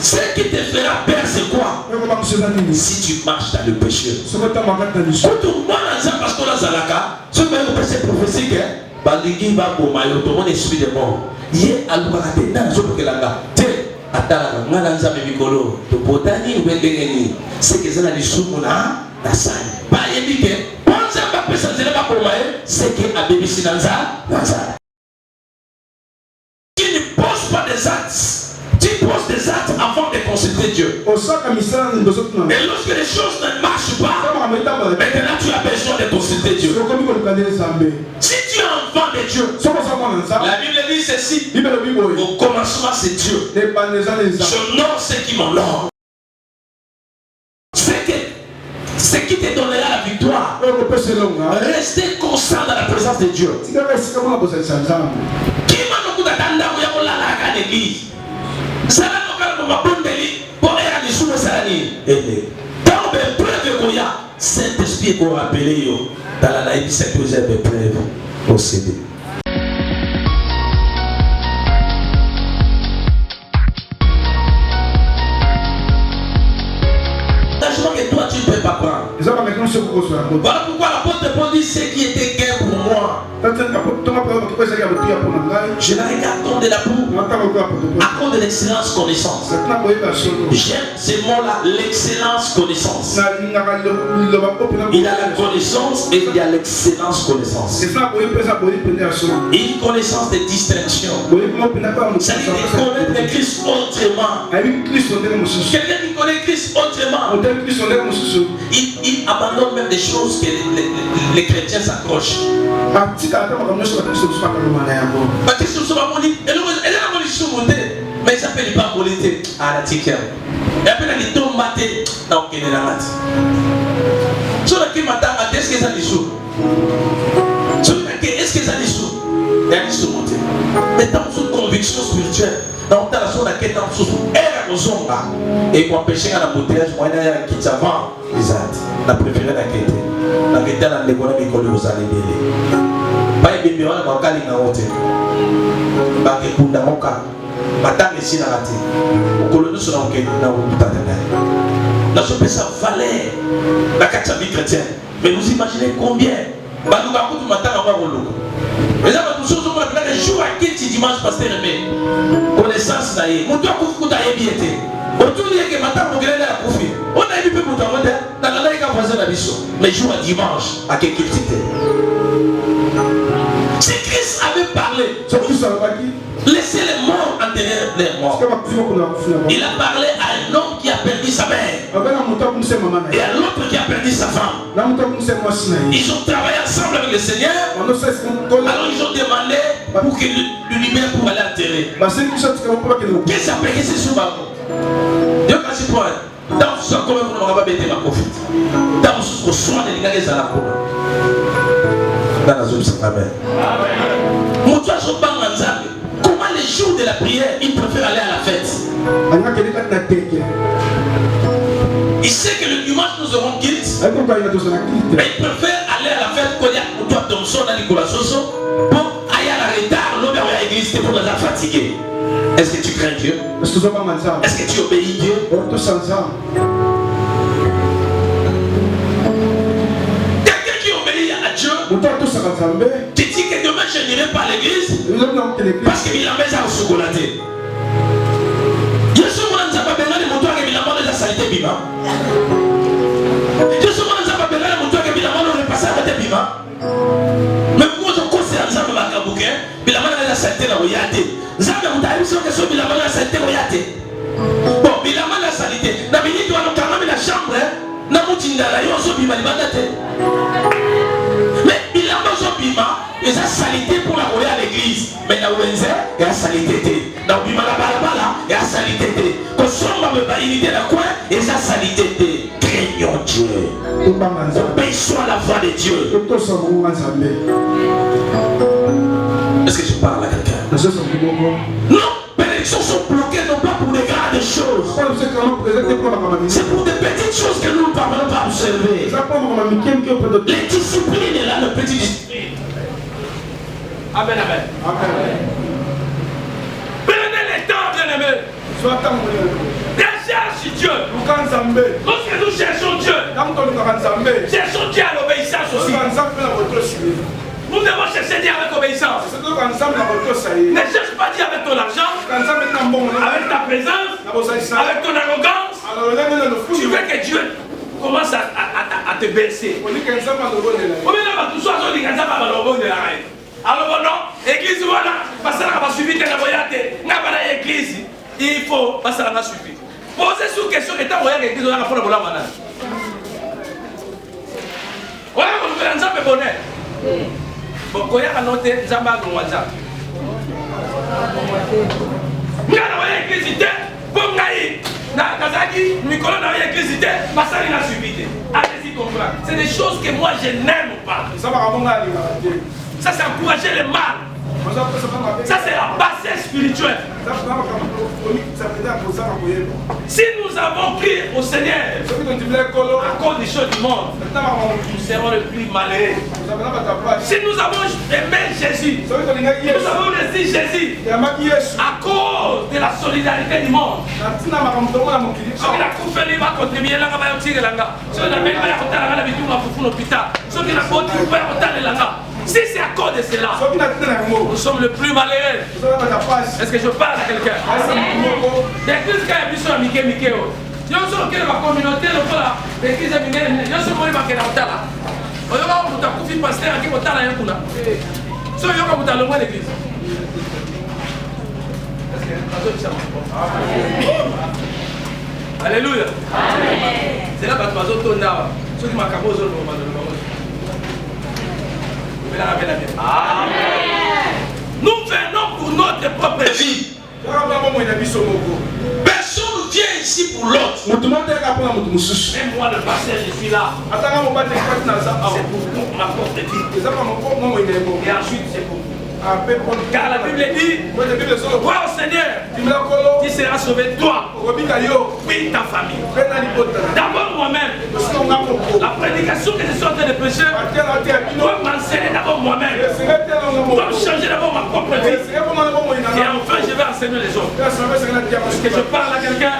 Ce qui te fera peur, c'est quoi? Si tu marches dans le péché. Tout le monde parce qu'on a Zalaka, ce même péché prophétique, Baligi va pour Mayo, tout le monde est suivi de mort. Yé Alouarate, dans la zone de la Attends, Malanza Mikolo, to Potani ou Bengeni, c'est que ça n'a du soumona, la salle. Pas évident, pense à ma personne, pour moi, c'est que à Bébi Sinanza, Naza. Tu ne poses pas des actes. Tu poses des actes avant de consulter Dieu. Et lorsque les choses ne marchent pas, maintenant tu as besoin de consulter Dieu. Si tu es enfant de Dieu, la Bible dit ceci. Au commencement c'est Dieu. J'honore ceux qui m'honorent. Ce qui te donnera la victoire. Restez constant dans la présence de Dieu. Qui m'a l'église? Ça va nous faire pour aller sous le salarié. Dans le preuve qu'on y a, Saint-Esprit qu'on rappelle dans la naïve, c'est que vous avez preuve possédée. Que toi tu ne peux pas prendre. Voilà pourquoi l'apôtre Paul dit ce qui était gain pour moi. Je la regarde comme de la boue à cause de l'excellence connaissance. J'aime ces mots-là, l'excellence connaissance. Il y a la connaissance et il y a l'excellence connaissance. Une connaissance de distinction. Ça veut dire connaître le Christ autrement. Quelqu'un qui connaît Christ autrement, il abandonne même des choses que les chrétiens s'accrochent. Mais ça fait pas politique à la ticket. Et après, il tombe maté dans le mat. Sur le qui matin, est-ce que ça dit sous? Est-ce que ça dit sous? Il y a dit sous monter. Mais dans une conviction spirituelle, dans la zone à quête en sous, elle est aux là. Et pour empêcher un embouteillage, moi, il y a un qui s'avance, la préférée la quête. La quête dans l'économie qu'on vous allez dire. Pas de bébé, on va caler dans l'hôtel. Pas de coup dans mon cas. Madame ici dans la tête. Au colonel sur l'enquête, dans le temps de la chose, ça valait la carte de vie chrétienne. Mais vous imaginez combien? Bah, nous avons tout matin à voir au logo. Mais là, nous sommes les jours à qui tu dimanche, pasteur aimé. Connaissance d'ailleurs. Mon toit couvre ta ébiété. Autour de que matin, on gagne la profit. On a eu peu pour ta montagne. Dans la laïque, on faisait la mission. Les jours à dimanche, à quelle quantité? Si Christ avait parlé, laissez les morts enterrer les morts. Il a parlé à un homme qui a perdu sa mère et à l'autre qui a perdu sa femme. Ils ont travaillé ensemble avec le Seigneur. Alors ils ont demandé pour qu'il le libère pour aller enterrer. Qu'est-ce que ça fait que c'est sous ma peau? Dieu merci pour elle. Dans ce comme on n'aura pas bêté ma profite. Dans ce soin de l'égalité à la peau. Dans la zone, c'est amen. Comment les jours de la prière, il préfère aller à la fête? Il sait que le dimanche nous aurons quitte. Mais il préfère aller à la fête quand il y a toi Thomson dans Nicolas Soso pour aller à la retard, l'homme à l'église pour les fatiguer. Est-ce que tu crains Dieu? Est-ce que tu obéis Dieu? Quelqu'un qui obéit à Dieu, tu dis que demain je n'irai pas à l'église parce que il a mis à chocolatée. Je suis mon anzapa benga de moto que il a mis à salité bima. Je suis mon anzapa benga de moto que il a mis à passer à bima. Mais moi je conseille anzapa bakabuke, il a mis à salité la oyate. Nzambe mutayi so que so il a mis à salité oyate. Bon, il a mis à salité. Na minute on a quand même la chambre, na mutinda la yo so bima libandate. Mais il a mis à bima. Et ça salité pour la royale à l'église. Mais dans le il y a salité. Dans le balabala, il y a salité. Quand on va me bailler dans le coin, et ça salité. Craignons Dieu. Obéissons à la voix de Dieu. Est-ce que je parle à quelqu'un? Non, bénédictions sont bloquées non pas pour des grandes choses. C'est pour des petites choses que nous ne parvenons pas à observer. Les disciplines là, le petit discipline. Amen, amen. Amen. Prenez les temps, bien-aimés. Lorsque nous cherchons Dieu, cherchons Dieu à l'obéissance aussi. Nous devons chercher Dieu avec obéissance. Ne cherche pas Dieu avec ton argent, avec ta présence, avec ton arrogance. Tu veux que Dieu commence à te baisser. Alors non, l'église voilà, parce que va suivre que la voyate, n'a pas l'église, il faut passer à la suivre. Posez sous question que tu as voyé l'église, on a fait le volant maintenant. Voilà, on fait un peu bonheur. Bon, quand il y a un autre, Zamba de WhatsApp. Nous avons l'église, pour Naï, Kazaki, Nicolas n'a rien l'église, parce qu'il n'a suivi. Allez-y comprendre. C'est des choses que moi je n'aime pas. Ça, c'est encourager le mal. Ça, c'est la bassesse spirituelle. Si nous avons crié au Seigneur à cause des choses du monde, nous serons les plus malheureux. Si nous avons aimé Jésus, nous avons laissé Jésus à cause de la solidarité du monde. Si c'est à cause de cela, nous sommes le plus malheureux. Est-ce que je parle à quelqu'un? L'église qui a vu sur Mickey, il y a une communauté, l'église est venue, il y a une communauté. Il y a un pasteur qui est là. So, il y a un l'église. Alléluia. C'est là que tu vas tourner. Ceux qui m'ont capable Amen. Nous venons pour notre propre vie. Personne ne vient ici pour l'autre. Même moi, le pasteur, je suis là. C'est pour ma propre vie. Et ensuite, c'est pour vous. Car la Bible dit, crois au Seigneur, qui sera sauvé toi, puis ta famille. D'abord moi-même, la prédication que je suis en train de prêcher, doit m'enseigner d'abord moi-même, doit changer d'abord ma propre vie. Et enfin, je vais enseigner les autres. Est-ce que je parle à quelqu'un?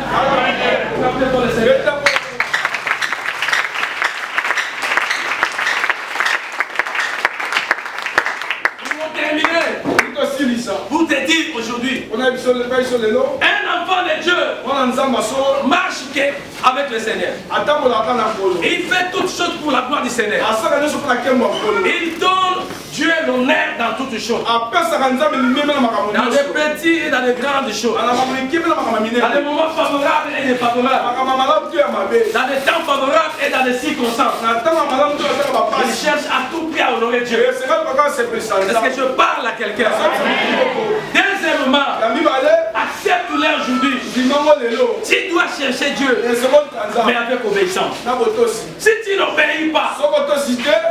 Pour te dire aujourd'hui, un enfant de Dieu marche avec le Seigneur. Il fait toutes choses pour la gloire du Seigneur. Il donne Dieu l'honneur dans toutes choses. Dans les petits et dans les grandes choses. Dans les moments favorables et défavorables. Dans les temps favorables et dans les circonstances. Il cherche à tout prix à honorer Dieu. Est-ce que je parle à quelqu'un? Deuxièmement, accepte-le aujourd'hui. Tu dois chercher Dieu, mais avec obéissance. Si tu n'obéis pas,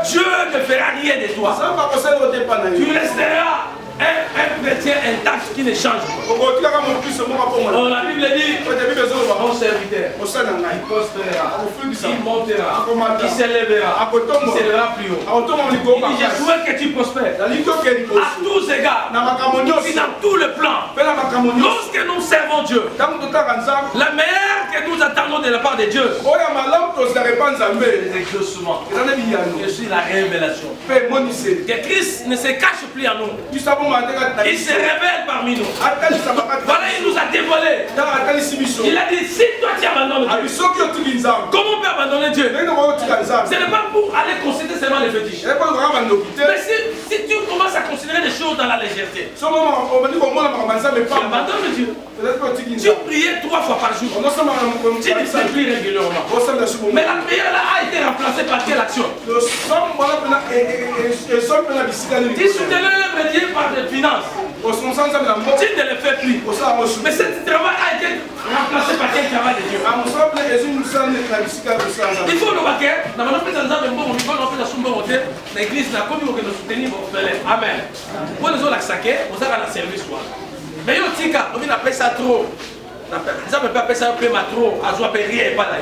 Dieu ne fera rien de toi. Tu resteras un chrétien intact qui ne change pas. La Bible dit, mon serviteur, il prospérera, il montera, il s'élèvera, il s'élèvera plus haut. Il dit, je souhaite que tu prospères à tous égards, et dans tout le plan. Lorsque nous servons Dieu, la meilleure que nous attendons de la part de Dieu, c'est l'exaucement. Je suis la révélation. Que Christ ne se cache plus à nous. Il se révèle parmi nous. Voilà, il nous a dévoilé. Il a dit, si toi tu abandonnes Dieu, comment on peut abandonner Dieu? Ce n'est pas pour aller considérer seulement les fétiches. Mais si tu commences à considérer les choses dans la légèreté, tu abandonnes Dieu. Tu priais 3 fois par jour. Tu ne sais plus régulièrement. Mais la prière là a été remplacée par quelle action? Tu soutenais le métier par des finances. Tu ne le fais plus. Mais ce travail a été remplacé par quel travail de Dieu? Il faut le baquer. Dans la l'église, amen. Pour les autres, vous avez la service. Mais yo tika, on appelle ça trop. Ça peut pas appeler ça un peu trop. À soi rien et pas là.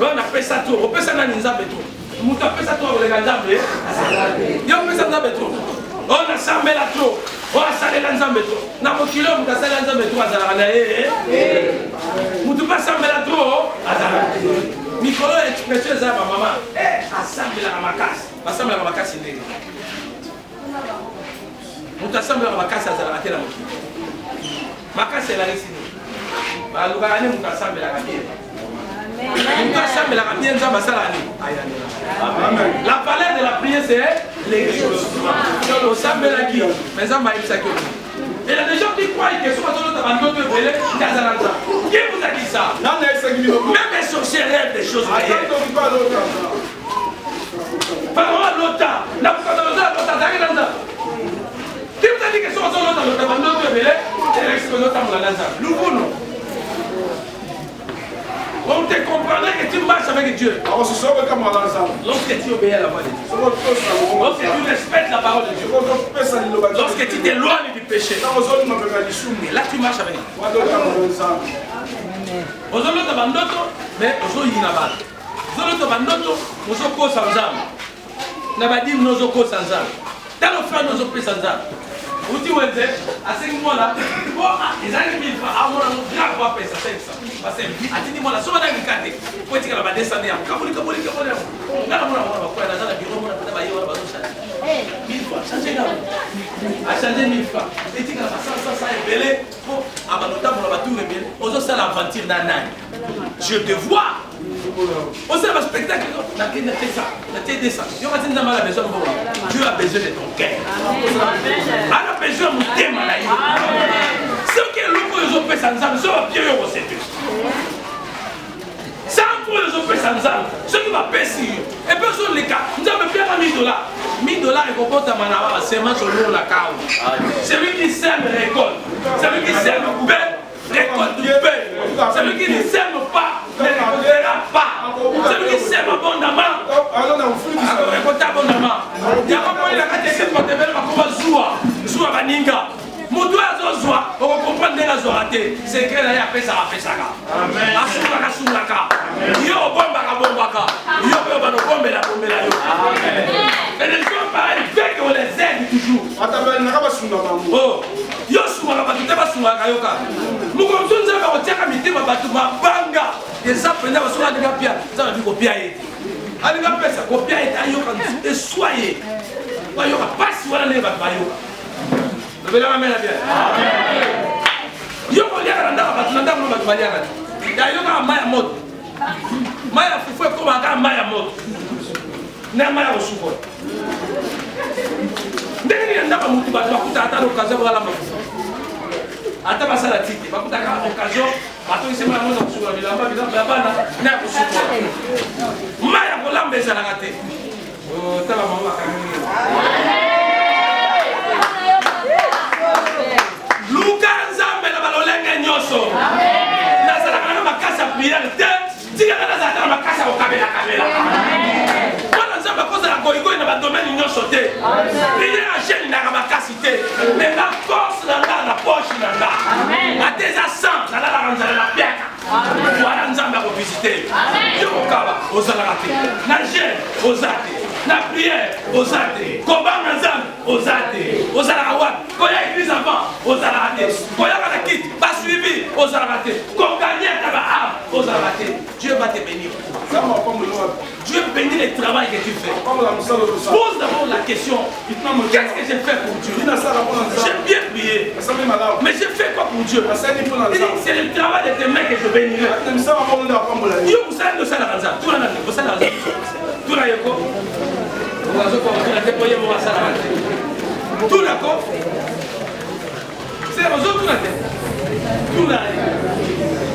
On appelle ça trop. On peut ça dans les arbres trop. On appelle ça trop les gars. On appelle ça trop. On a 100 000 trop. oasalela nzambe to na mokilo moto asalela nzambe to azalaka na ye moto mpe asambela to azalaka mikolo ya expression eza ya bamama asambelaka makasi basambelaka makasi ndenge moto asambelaka makasi azalaka te na mokili makasi elakisi nini balukaka ne moto asambelaka bien moto asambelaka bien nzambe asalaka nini la valeur de la prière c'est l'église osambelaki mais nzambe ayebisaki yo. Et il y a des gens qui croient que ce soit dans notre belé, qui vous a dit ça? Même les sorciers rêvent des choses réelles. Par exemple, l'OTAN, la qui vous a dit que ce soit dans notre belé, et l'explosion dans la NASA? Nous voulons. On te comprendrait que tu marches avec Dieu. Lorsque tu obéis à la voix de Dieu. Lorsque tu respectes la parole de Dieu. Lorsque tu t'éloignes du péché. Et là tu marches avec Dieu. Mais uti wenze asengi mwana bo ezali milfa amona no grave kwa pesa sensa parce atini mwana so bana ngikate poeti kala ba descendre ya kabuli ngala mwana kwa na zala biro mwana kwa ba yo ba so milfa changer na a changer milfa eti kala ça ebele po abanota mona ba tour ebele ozo sala aventure na nani je te vois on sait le spectacle la qui ne fait ça la tête descend yo va tinda mala besoin bon Dieu a besoin de ton cœur a besoin de mon thème là ce que l'on peut faire ensemble ça va bien au séduire ça pour les autres ensemble ce qui va passer et personne les cas nous avons bien $1000 et comporte à manava seulement sur le la cao celui qui sème récolte celui qui sème paix récolte du paix celui qui ne sème pas ne récoltera pas celui qui sème abondamment récolte abondamment il y a pas la catégorie pour te faire comme Zoua baninga moto azozwa okokomprendre ndenge azwaka te sekre na ye apesaka asulaka yo obombaka yo mpe obana obombela yo et les gens pareils fait que on les aide toujours yo osungaka bato te basungaka yo kaka mokonzi nzambe akotiaka mitema bato mabanga eza mpenza basoka alinga pia nzambe abi kopia ye te alinga pesa kopia ye te ayoka eswa ye bayoka pasi wana ndenge bato bayoka Bebela mela bien. Yo ko liaka ndaka batunda ngo batu baliaka. Ya yo ka maya moto. Maya fufu ko ba ka maya moto. Na maya osuko. Ndenge ndaka mutu batu bakuta ata okazo bala mafufu. Ata basala tiki bakuta ka okazo bato isema na moto kusura bilamba bana na kusuko. Maya ko lambeza na kate. O taba mama kanini. Luka nzambe na balolenge nyoso nazalaka na makasi ya priere te tikaka nazalaka na makasi ya kokabela wana nzambe akozala goyigoyi na badomene nyonso te priere ya jeune naka makasi te me na force na nga na poche na nga ate eza sang nalalaka nzala na piaka wana nzambe akovisite yo kokaba ozalaka te na jeune oza te na prière oza te kobanga nzambe oza te ozalaka wapi koya église avant ozalaka te koyaka na kiti basuivi ozalaka te koganye ta baame ozalaka te Dieu va te bénir Dieu bénit le travail que tu fais. Pose d'abord la question, qu'est-ce que j'ai fait pour Dieu? J'ai bien prié, mais j'ai fait quoi pour Dieu? C'est le travail de tes mains que je bénirai. Dieu vous savez de ça la raison. Tout la yoko. Tout d'accord. C'est aux autres tout là.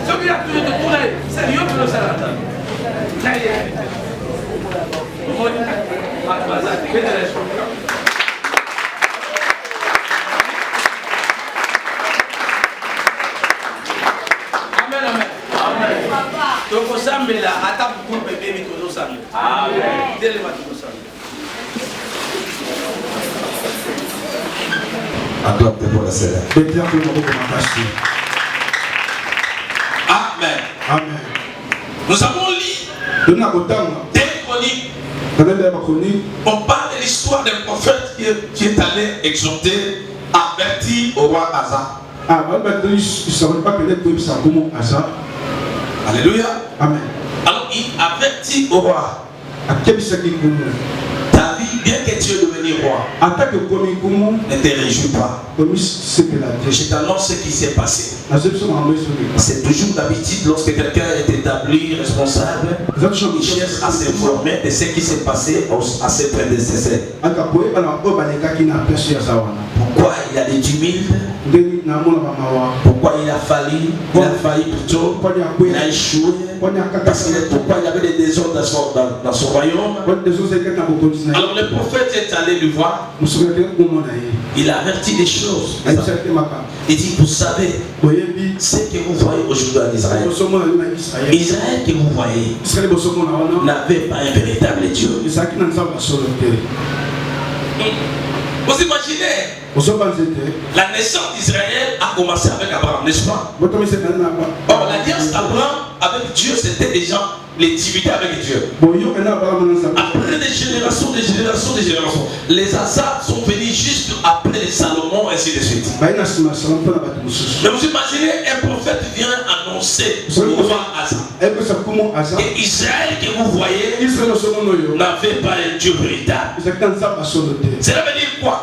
Ce qui a toujours de tout là, c'est Dieu qui le sait la raison. Donc au Sambela, à ta pour bébé, mais toujours Sambela. Amen. Dès-le-moi toujours Sambela. Adopte pour la célèbre. Amen. Amen. Nous avons lu des chroniques. On parle de l'histoire d'un prophète qui est allé exhorter avertit au roi Asa. Alléluia. Amen. Alors il avertit au roi. Ta vie, bien que tu es devenu roi, ne te réjouis pas. Je t'annonce ce qui s'est passé. C'est toujours d'habitude lorsque quelqu'un est établi responsable, il cherche à s'informer de ce qui s'est passé à ses prédécesseurs. Pourquoi il y a des tumultes? Pourquoi il a failli plutôt, il a échoué, pourquoi il y avait des désordres dans son royaume. Alors le prophète est allé le voir, il a averti des choses. Il dit, vous savez, ce que vous voyez aujourd'hui en Israël, Israël que vous voyez n'avait pas un véritable Dieu. Vous imaginez, la naissance d'Israël a commencé avec Abraham, n'est-ce pas? Or, l'alliance d'Abraham avec Dieu, c'était déjà l'intimité avec Dieu. Après des générations, les Asa sont venus juste après les Salomon, ainsi de suite. Mais vous imaginez, un prophète vient annoncer au roi Asa que Israël que vous voyez n'avait pas un Dieu véritable. Cela veut dire quoi?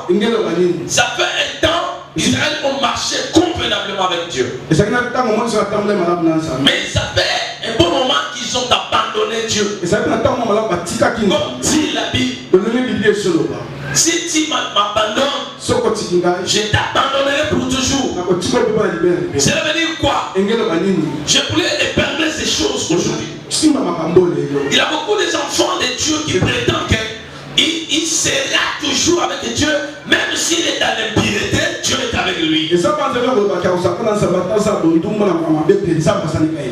Ça fait un temps, Israël ont marché convenablement avec Dieu. Mais ça fait un bon moment qu'ils ont abandonné Dieu. Comme dit la Bible, si tu m'abandonnes, je t'abandonnerai pour toujours. Cela veut dire quoi? Je voulais épargner ces choses aujourd'hui. Il y a beaucoup d'enfants de Dieu qui prétendent qu'il sera toujours avec Dieu, même s'il est dans l'impiété, Dieu est avec lui.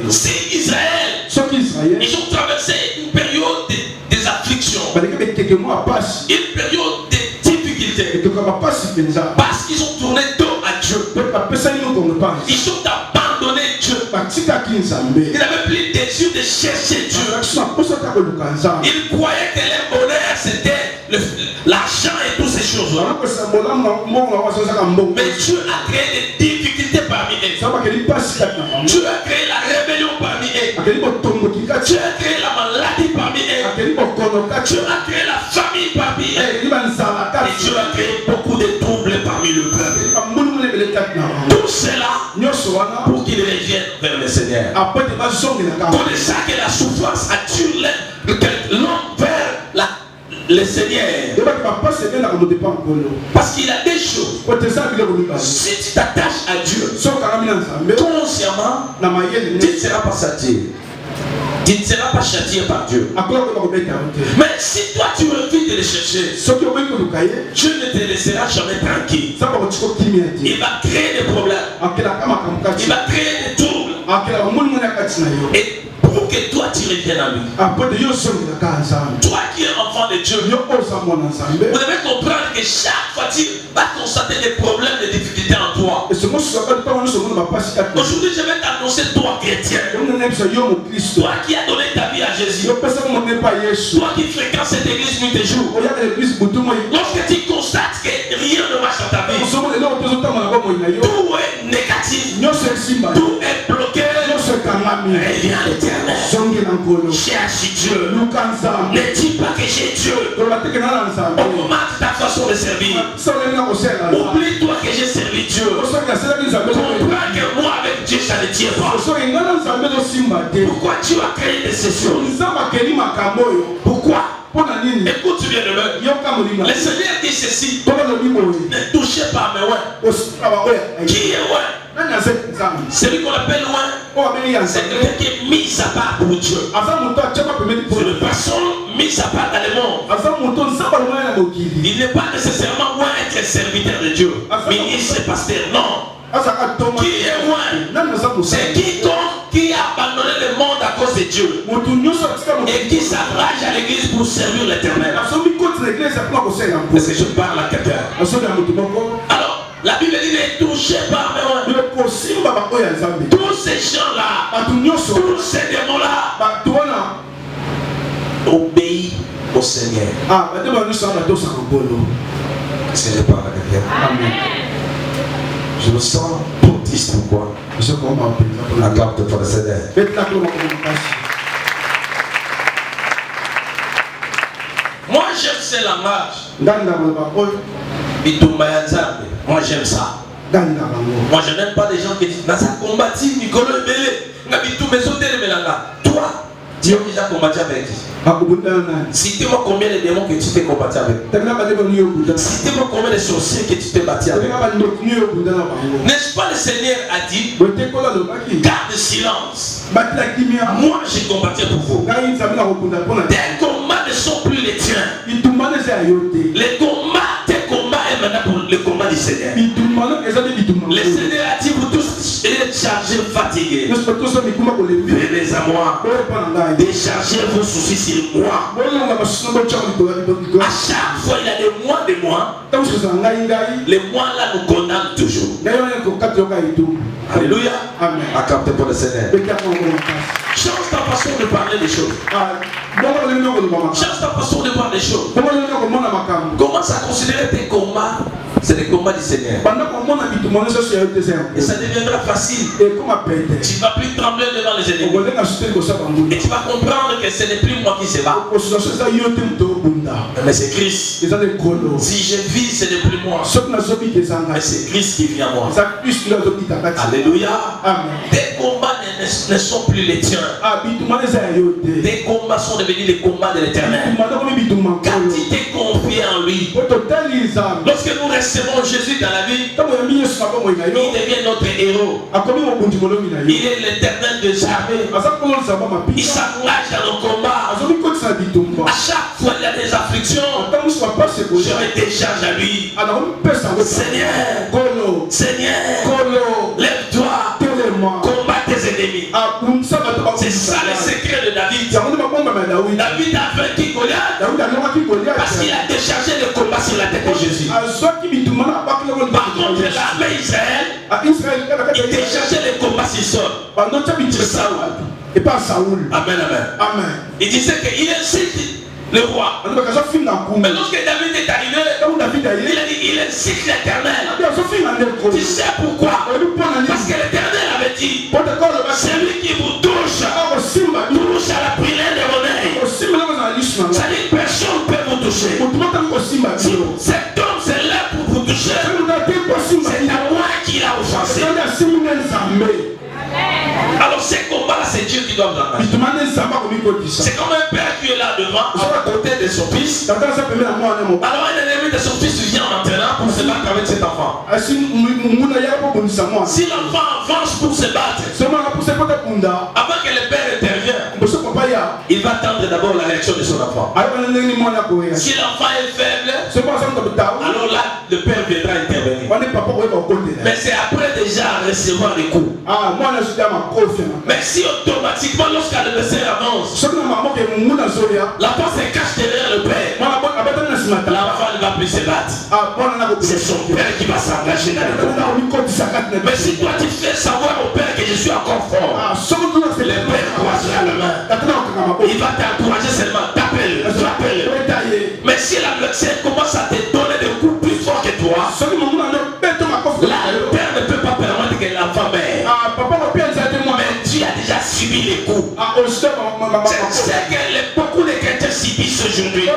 Si Israël, ils ont traversé une période des afflictions, une période de difficultés, parce qu'ils ont tourné dos à Dieu, ils ont abandonné Dieu. Ils n'avaient plus le désir de chercher Dieu. Ils croyaient que leur bonheur c'était l'argent et toutes ces choses-là. Mais Dieu a créé des difficultés parmi eux. Dieu a créé la rébellion parmi eux. Dieu a créé la maladie parmi eux. Dieu a créé la famille parmi eux. Et Dieu a créé beaucoup de troubles parmi le peuple. Tout cela pour qu'ils reviennent vers le Seigneur. Pour ça que la souffrance attire l'homme vers le Seigneur. Parce qu'il a des choses. Si tu t'attaches à Dieu consciemment, tu ne seras pas châtié. Tu ne seras pas châtié par Dieu. Mais si toi tu refuses de le chercher, Dieu ne te laissera jamais tranquille. Il va créer des problèmes. Il va créer des troubles. Et pour que toi tu reviennes à lui. Toi qui es enfant de Dieu, vous devez comprendre que chaque fois tu vas constater des problèmes, des difficultés en toi. Aujourd'hui je vais t'annoncer, toi chrétien, toi qui as donné ta vie à Jésus, toi qui fréquentes cette église nuit et jour, lorsque tu constates que rien ne marche dans ta vie, tout est négatif, tout est bloqué, reviens à l'Éternel. Cherche Dieu. Ne dis pas que j'ai Dieu. Augmente ta façon de servir. Oublie-toi que j'ai servi Dieu. Comprends que moi avec Dieu ça ne tient pas. Pourquoi Dieu a créé des sessions? Pourquoi? Écoute bien le même. Le Seigneur dit ceci: ne touchez pas mes oins. Qui est oin? Celui qu'on appelle loin, c'est quelqu'un qui est mis à part pour Dieu. C'est une personne mise à part dans le monde. Il n'est pas nécessairement loin être serviteur de Dieu, ministre et pasteur, non. Qui est loin? C'est quiconque qui a abandonné le monde à cause de Dieu et qui s'arrache à l'église pour servir l'Éternel. Est-ce que je parle à quelqu'un? Alors, la Bible dit ne touchez pas mes oins. Tous ces gens-là, tous ces démons-là, obéis au Seigneur. Est-ce que je parle à quelqu'un? Je me sens bouddhiste. Pourquoi? Acclame pour le Seigneur. Moi j'aime ces langages. Moi j'aime ça. Moi je n'aime pas les gens qui disent dans un combat, Nicolo est belé. Toi, tu as déjà combattu avec qui? Citez-moi combien de démons que tu t'es combattu avec. Citez-moi combien de sorciers que tu t'es battu avec. N'est-ce pas le Seigneur a dit, garde silence. Moi j'ai combattu pour vous. Tes combats ne sont plus les tiens. Les combats, tes combats est maintenant pour le combat du Seigneur. Le Seigneur a dit, vous tous êtes chargés, fatigués. Venez à moi. Déchargez vos soucis sur moi. À chaque fois, il y a des mois, les mois là nous condamnent toujours. Alléluia. Amen. Acclamez pour le Seigneur. Change ta façon de parler des choses. Change ta façon de voir les choses. Commence à considérer tes combats. C'est les combats du Seigneur. Et ça deviendra facile. Tu ne vas plus trembler devant les ennemis. Et tu vas comprendre que ce n'est plus moi qui se bat. Mais c'est Christ. Si je vis, ce n'est plus moi. Mais c'est Christ qui vient à moi. Alléluia. Tes combats ne sont plus les tiens. Tes combats sont devenus les combats de l'Éternel. Quand tu t'es confié en lui, lorsque nous recevons Jésus dans la vie, il devient notre héros. Il est l'Éternel des armées. Il s'engage dans nos combats. À chaque fois il y a des afflictions, je me décharge à lui. Seigneur, lève-toi, combat tes ennemis. C'est ça le secret de David. David a vaincu Goliath parce qu'il a déchargé le combat sur la tête de Jésus. Par contre, l'armée Israël, il déchargeait le combat sur Saul. Et pas Saoul. Amen, amen. Amen. Il disait qu'il incite le roi. Mais lorsque David est arrivé, il a dit il incite l'Éternel. Tu sais pourquoi? Parce que l'Éternel avait dit, celui qui vous touche à la prière de l'oreille. Ça dit personne ne peut vous toucher. Si cet homme c'est là pour vous toucher, c'est à moi qu'il a offensé. Alors ces combats-là, c'est Dieu qui doit vous engager. C'est comme un père qui est là devant, à côté de son fils. Alors un ennemi de son fils vient maintenant pour se battre avec cet enfant. Si l'enfant avance pour se battre, avant que le père intervienne, il va attendre d'abord la réaction de son enfant. Si l'enfant est faible, alors là, le père viendra intervenir. Mais c'est après déjà recevoir les coups. Mais si automatiquement, lorsqu'un adversaire avance, l'enfant se cache derrière le père, l'enfant ne va plus se battre. C'est son père qui va s'engager dans le combat. Mais si toi tu fais savoir au père que je suis encore fort, le père croisera la main. Il va t'encourager seulement, t'appelle. Mais si l'adversaire commence à te donner des coups plus forts que toi, là le père ne peut pas permettre que l'enfant meure. Mais Dieu a déjà subi les coups. C'est que beaucoup de chrétiens subissent aujourd'hui. Il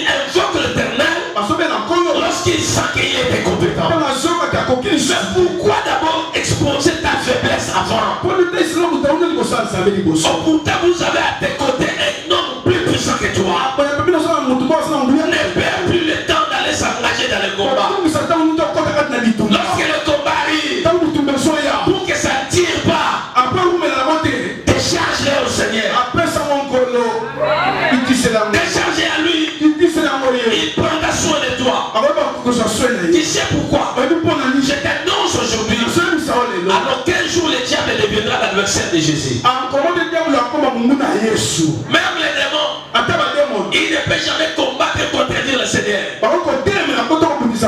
invoque l'Éternel lorsqu'il sent qu'il est incompétent. Mais pourquoi d'abord exposer ta faiblesse avant? Pourtant vous avez à tes côtés un homme plus puissant que toi. Ne perds plus le temps d'aller s'engager dans le combat. Lorsque le combat arrive, pour que ça ne tire pas, décharge-le au Seigneur. Décharge à lui. Il prendra soin de toi. Tu sais pourquoi? Je t'annonce aujourd'hui. Alors quel jour le diable deviendra l'adversaire de Jésus? Même les démons, ils ne peuvent jamais combattre et contredire le Seigneur.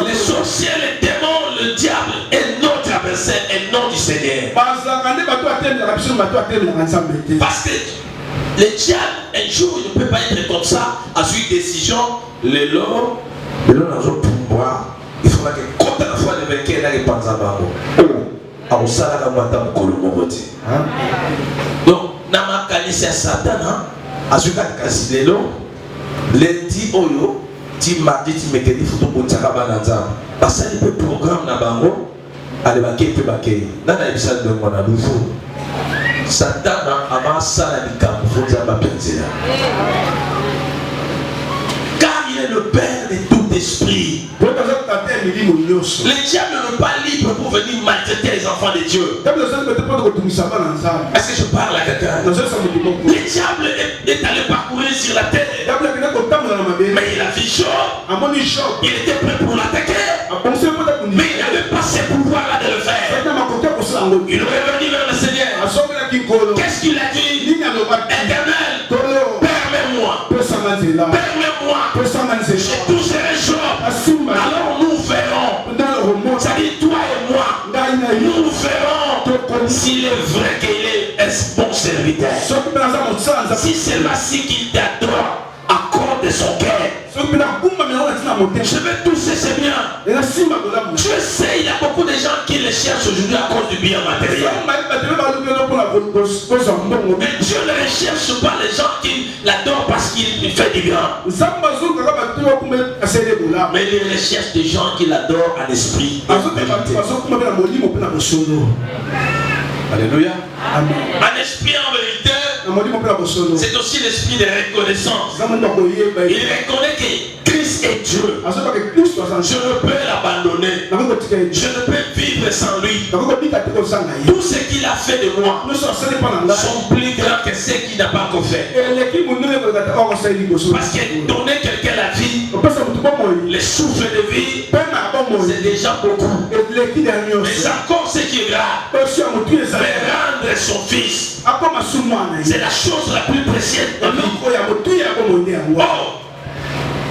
Les sorciers, les démons, le diable est notre adversaire et non du Seigneur. Parce que le diable, un jour, il ne peut pas être comme ça, à suite décision, le lot dans un pouvoir. Il faudra que quand la foi vainqueur n'a pas bango. A osala ka mwata mokolo moko te. Donc na makanisi ya Satan azuka kasi lelo lundi oyo ti mardi ti mercredi futu botsaka bana nzambe. Basali pe programme na bango ale bakepe bakei. Nana ebisa ndongo na lufu. Satan amasala likambo fo nzambe apenzela. Car il est le père de tout esprit. Les diables ne sont pas libres pour venir maltraiter les enfants de Dieu. Est-ce que je parle à quelqu'un? Le diable est allé parcourir sur la terre. Mais il a vu Job. Il était prêt pour l'attaquer. Mais il n'avait pas ces pouvoirs-là de le faire. Il est revenu vers le Seigneur. Qu'est-ce qu'il a dit? Éternel, permets-moi. Permets-moi. Je toucherai Job. Alors nous verrons. Ça dit toi et moi. Nous verrons s'il est vrai qu'il est un bon serviteur. Si c'est ainsi qu'il t'adore, accorde son cœur. Je vais toucher ses biens. Je sais, il y a beaucoup de gens qui le cherchent aujourd'hui à cause du bien matériel. Mais Dieu ne recherche pas les gens qui l'adorent parce qu'il fait du bien. Mais il recherche des gens qui l'adorent en esprit. Alléluia. En esprit, en vérité, c'est aussi l'esprit de reconnaissance. Il reconnaît que Christ est Dieu. Je ne peux l'abandonner. Je ne peux vivre sans lui. Tout ce qu'il a fait de moi sont plus grands que ce qu'il n'a pas encore fait. Parce que donner quelqu'un la vie, le souffle de vie, c'est déjà beaucoup. Mais encore ce qui est grave, c'est rendre son fils. C'est la chose la plus précieuse de lui. Oh,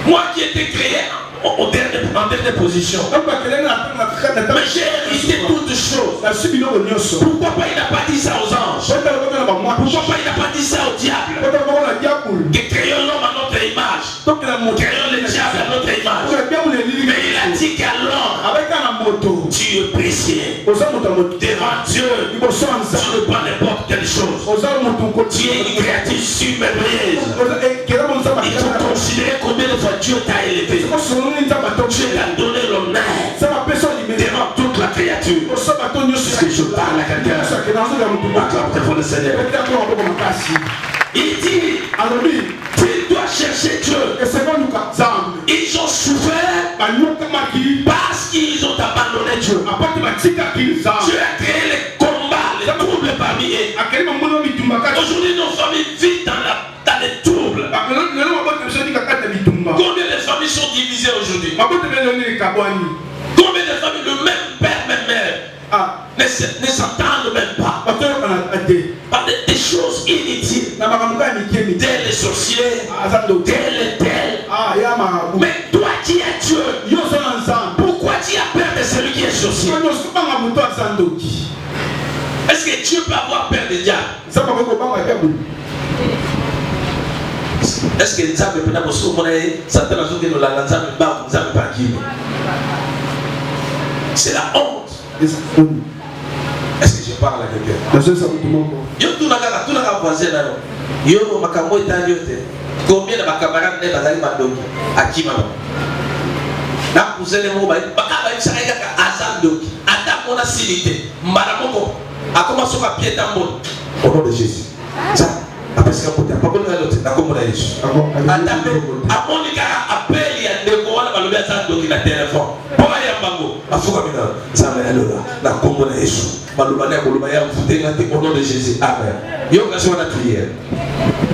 moi qui étais créé en dernière position, mais j'ai hérité toutes choses. Pourquoi pas il n'a pas dit ça aux anges? Pourquoi pas il n'a pas dit ça au diable? Que créons l'homme à notre image, créons le diable à notre image. Mais il a dit qu'à l'homme, tu es précieux devant Dieu. Tu ne pas n'importe quelle chose. Tu es une créature surmerveilleuse. Il faut considérer combien de fois Dieu t'a élevé. Dieu t'a donné l'honneur devant toute la créature. Est-ce que je parle à quelqu'un? Acclame devant le Seigneur. Il dit, tu dois chercher Dieu. Ils ont souffert parce qu'ils ont abandonné Dieu. Dieu a créé les combats, les troubles parmi eux. Aujourd'hui, nos familles vivent dans les troubles. Combien de familles sont divisées aujourd'hui? Combien de familles, le même père, même mère, ne s'entendent même pas? Par des choses inutiles. Tel les sorciers, tel et tel. Mais toi qui es Dieu, pourquoi tu as peur de celui qui est sorcier? Est-ce que Dieu peut avoir peur des diables? Est-ce que les diables peuvent avoir Satan a dit c'est la honte. Est-ce que je parle à quelqu'un? Yo tout n'a voisin là. Yo makambo itali yote. Combien de camarades ne bazali mandoki akima. Na kuzele mo ba bakaba isaka ka azandoki. Ata mona silité. Maramoko akoma soka pied tambo. Au nom de Jésus. Ça après ce qu'on pas bon l'autre na comme na Jésus. Atapé amonika appel ya ndeko wana balobi azandoki na téléphone. Poma ya bango afuka mina. Ça me alors na comme na Jésus. Malubania kolubaya mfutenga te au nom de Jésus. Amen. Yo kasi wana prière.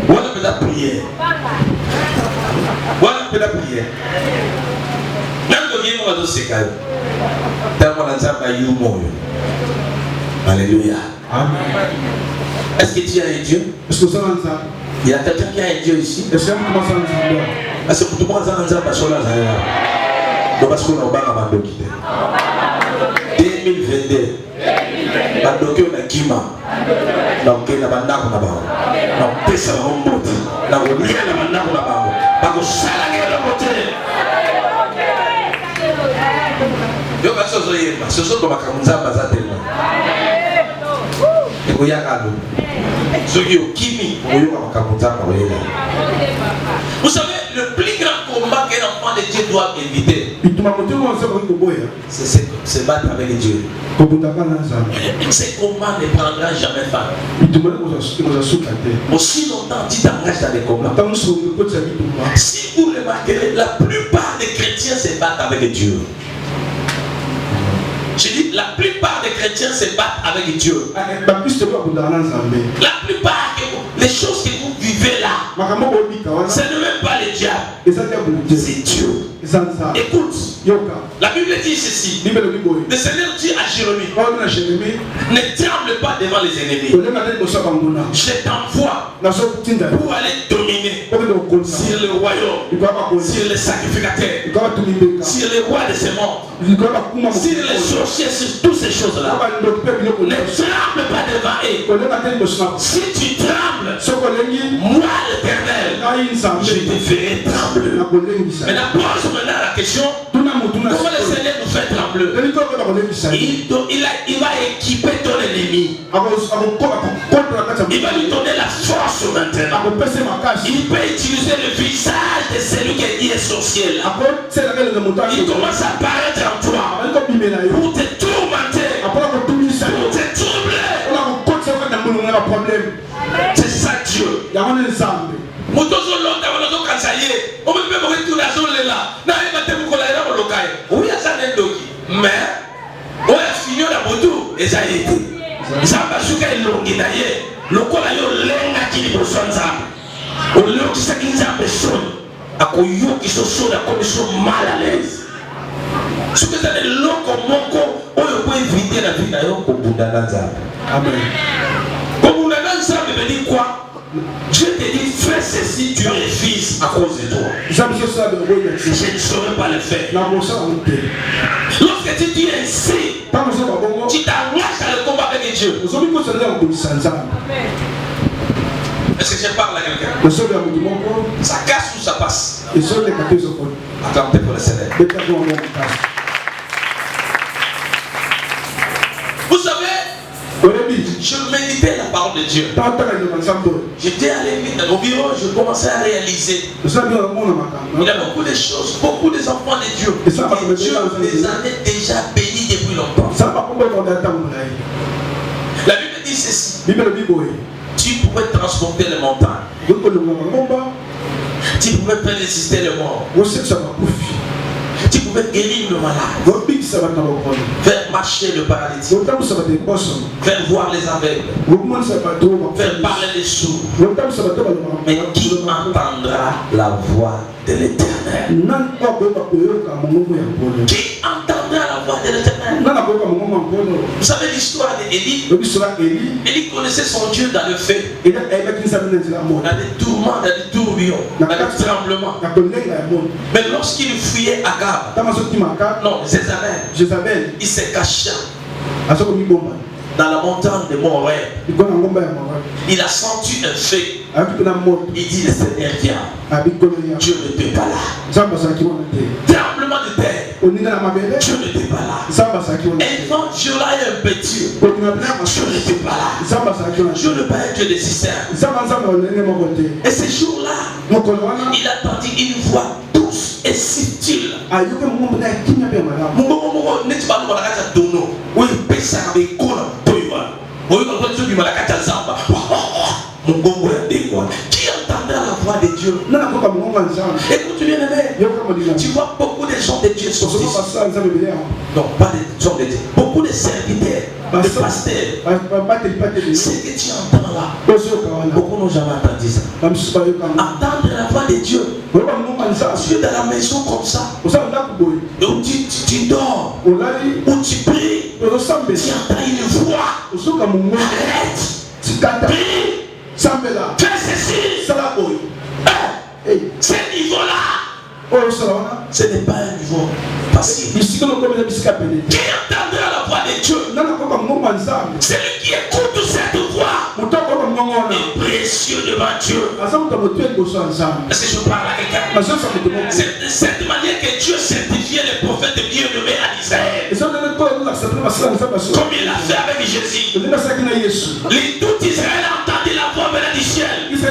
Wana pela prière. Wana pela prière. Nando yemo wazo sekayo. Tamo na nzamba yumo. Alléluia. Amen. Est-ce que tu as un Dieu? Est-ce que ça va? Il y a quelqu'un qui a un Dieu ici? Est-ce que tu commences à entendre? Est-ce que tu commences à entendre parce que là, donc parce qu'on a pas abandonné. 2022. Bandoki on a kima. Donc na bandako na bango. Donc pesa rombote. Na olia na bandako na bango. Bako sala ngela bote. Yo baso Vous savez, le plus grand combat qu'un enfant de Dieu doit éviter, c'est battre avec Dieu. Ce combat ne prendra jamais fin. Aussi longtemps tu t'engages dans les combats. Si vous remarquerez, la plupart des chrétiens se battent avec Dieu. Je dis, la plupart des chrétiens se battent avec Dieu. La plupart, les choses que vous vivez là, ce n'est même pas le diable, c'est Dieu. Écoute, la Bible dit ceci. Le Seigneur dit à Jérémie, ne tremble pas devant les ennemis. Je t'envoie pour aller dominer sur le royaume, sur les sacrificateurs, sur les rois de ce monde, sur les sorciers, sur toutes ces choses-là. Ne tremble pas devant eux. Si tu trembles, moi l'éternel, je te ferai trembler. Mais la pose maintenant la question, comment le Seigneur nous fait trembler? Il va équiper ton ennemi. Il va lui donner la force maintenant. Il peut utiliser le visage de celui qui est sorcier là. Il commence à apparaître en toi pour te tourmenter, pour te troubler. C'est ça Dieu. Mais on a fini la moto et ça a été. Ça va jusqu'à l'onginaye. Le cola yo lenga qui est besoin de ça. Au lieu de ça qui est besoin, à quoi yo qui sont chauds, à quoi ils sont mal à l'aise. Ce que ça est loco moko, on peut éviter la vie d'ailleurs pour Bundananza. Amen. Pour Bundananza, veut dire quoi? Dieu te dit, fais ceci, tu refuses à cause de toi. Je ne saurais pas le faire. Lorsque tu dis ainsi, tu t'engages dans le combat avec Dieu. Est-ce que je parle à quelqu'un? Ça casse ou ça passe? Attendez pour le Seigneur. Vous savez, je méditais la parole de Dieu. J'étais allé au bureau, je commençais à réaliser. Il y a beaucoup de choses, beaucoup des enfants de Dieu. Et Dieu les avait déjà bénis depuis longtemps. La Bible dit ceci. Tu pouvais transporter les montagnes. Tu pouvais résister le mort. Tu pouvais guérir le malade, faire marcher le paralytique, faire voir les aveugles, faire parler les sourds. Mais qui entendra la voix de l'Éternel? Qui entendra la voix de l'Éternel? Vous savez l'histoire d'Élie? Élie connaissait son Dieu dans le feu, dans les tourments, dans les tourbillons, dans les tremblements. Mais lorsqu'il fuyait Akab, non, Jézabel, il s'est caché dans la montagne de Morée. Il a senti un feu. Il dit, le Seigneur vient. Dieu n'était pas là. Tremblement de terre. Dieu n'était pas là. Enfant violent et impétueux. Dieu n'était pas là. Dieu ne peut être Dieu des systèmes. Et ce jour-là, il a entendu une voix douce et subtile. Qui entendra la voix de Dieu? Écoute bien aimé, tu vois beaucoup de gens de Dieu sont ici. Non, pas de gens de Dieu. Beaucoup de serviteurs, de pasteurs. Ce que tu entends là, beaucoup n'ont jamais entendu ça. Entendre la voix de Dieu. Tu es dans la maison comme ça. Donc tu dors, ou tu pries, tu entends une voix. Arrête, prie, fais ceci. Ce niveau-là, ce n'est pas un niveau facile. Qui entendra la voix de Dieu? Celui qui écoute cette voix est précieux devant Dieu. Est-ce que je parle à quelqu'un? C'est de cette manière que Dieu certifiait les prophètes bien-aimés à Israël. Comme il l'a fait avec Jésus. Tout Israël a entendu la voix venant du ciel. Ils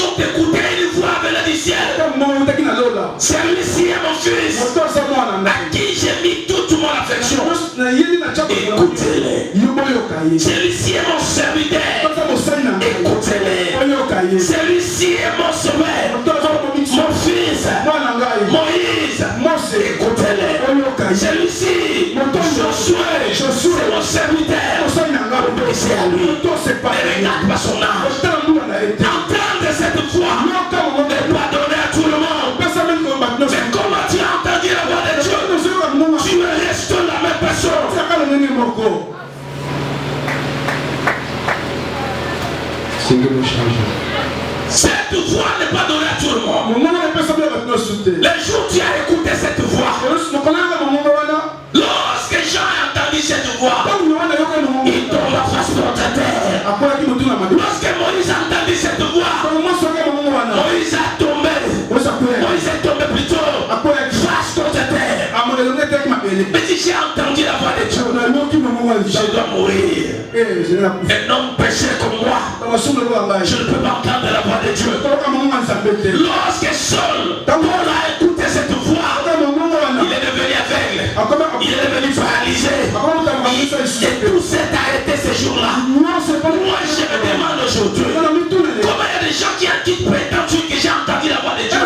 ont écouté une voix venant du ciel. Celui-ci est mon fils, à qui j'ai mis toute mon affection. Écoutez-les. Celui-ci est mon serviteur. Écoutez-les. Celui-ci est mon sauveur. Mon fils, Moïse. Écoutez-les. Celui-ci, Josué, c'est mon serviteur. Obéissez à lui. Ne regarde pas son âge. Entendre cette voix n'est pas donné à tout le monde. Mais comment tu as entendu la voix de Dieu? Tu restes la même personne. Cette voix n'est pas donnée à tout le monde. Les jours tu as écouté cette voix. Lorsque Jean a entendu cette voix, il tombe à face contre terre. Lorsque Moïse a entendu cette voix, Moïse a tombé. Moïse est tombé plutôt face contre terre. Mais si j'ai entendu la voix de Dieu, je dois mourir. Un homme péché comme moi, je ne peux pas entendre la voix de Dieu. Lorsque Saul, Paul a écouté cette voix, il est devenu aveugle, il est devenu paralysé. Et tout s'est arrêté ce jour-là. Moi je me demande aujourd'hui, comment il y a des gens qui prétendent que j'ai entendu la voix de Dieu et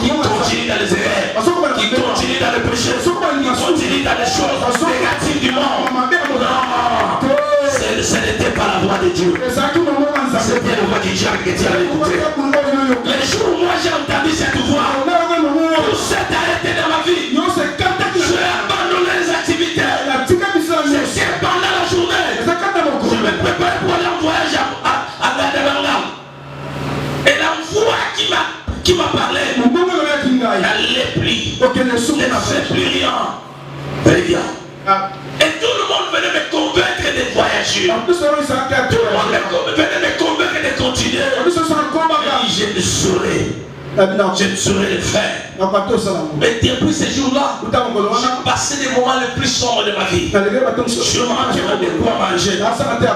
qui continuent dans les erreurs, qui continuent dans le péché, qui continuent dans les choses négatives du monde. Non, ce n'était pas la voix de Dieu. C'était la voix de Dieu que tu as écouté. Les jours où moi j'ai entendu cette voix, tout s'est arrêté dans ma vie. Je vais abandonner les activités. C'est pendant la journée. Je me prépare pour aller en voyage à Gadabanga. Et la voix qui m'a parlé, elle les plie. Ne fait plus rien. Très bien. Et tout le monde venait me convaincre de voyager. Tout le monde venait me convaincre de continuer. Je ne saurais. Je ne saurais le faire. Mais depuis ces jours-là, j'ai passé des moments les plus sombres de ma vie. Je manquais de quoi manger.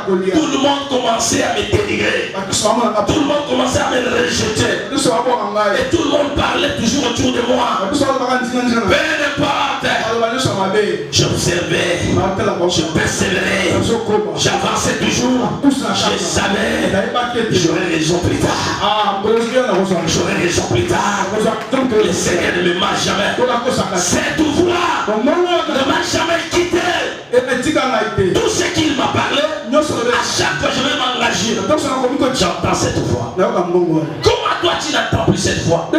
Tout le monde commençait à me dénigrer. Tout le monde commençait à me rejeter. Et tout le monde parlait toujours autour de moi. Peu importe. J'observais. Je persévérais. J'avançais toujours. Je savais. J'aurais raison plus tard. J'aurais raison plus tard. Le Seigneur ne me m'a jamais. Cette voix ne m'a jamais quitté. Tout ce qu'il m'a parlé, à chaque fois je vais m'engager. J'entends cette voix. Comment toi tu n'entends plus cette voix?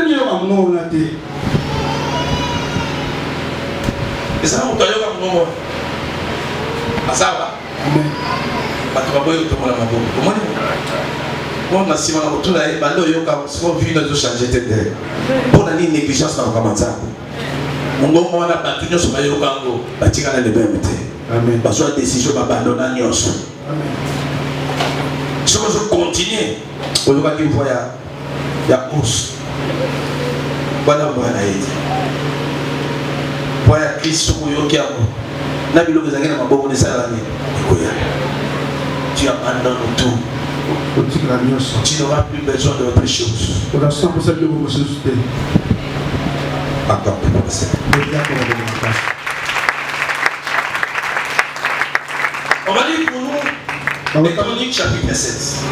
Et ça, on doit y avoir un moment. Ça va. On a si mal autour là, bah là yo quand on vit notre changer tête. Pour la négligence dans comment ça. Mon bon on a pas tout sur yo kango, ba tika na lebe mete. Amen. Ba soit décision ba abandonner nyos. Amen. Si on continue, on doit qu'il voya ya course. Voilà voilà été. Voya Christ ko yo kiamo. Na bilo bezangena maboko ni salami. Ikoya. Tu abandonnes tout. Tu n'auras plus besoin de autre chose. On va lire pour nous les Chroniques chapitre 16.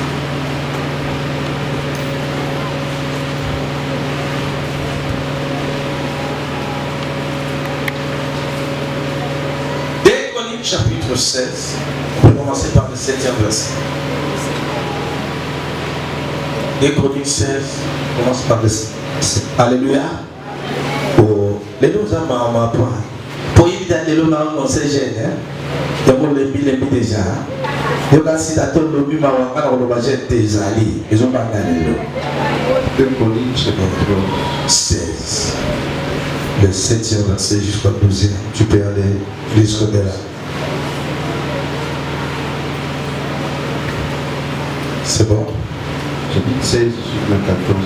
Des Chroniques chapitre 16. On va commencer par le 7e verset. Des Chroniques 16, commence par le 7. Alléluia. Oh, les deux amants m'ont appris. Pour éviter les deux amants, on s'est gêné. Il y a les mille déjà. Il y a aussi la tonne de l'homme on va jeter des alliés. Ils ont pas gagné. Des Chroniques chapitre 16. Le 7e verset jusqu'au 12e. Tu peux aller jusqu'au là. C'est bon. Chapitre 16, le 14.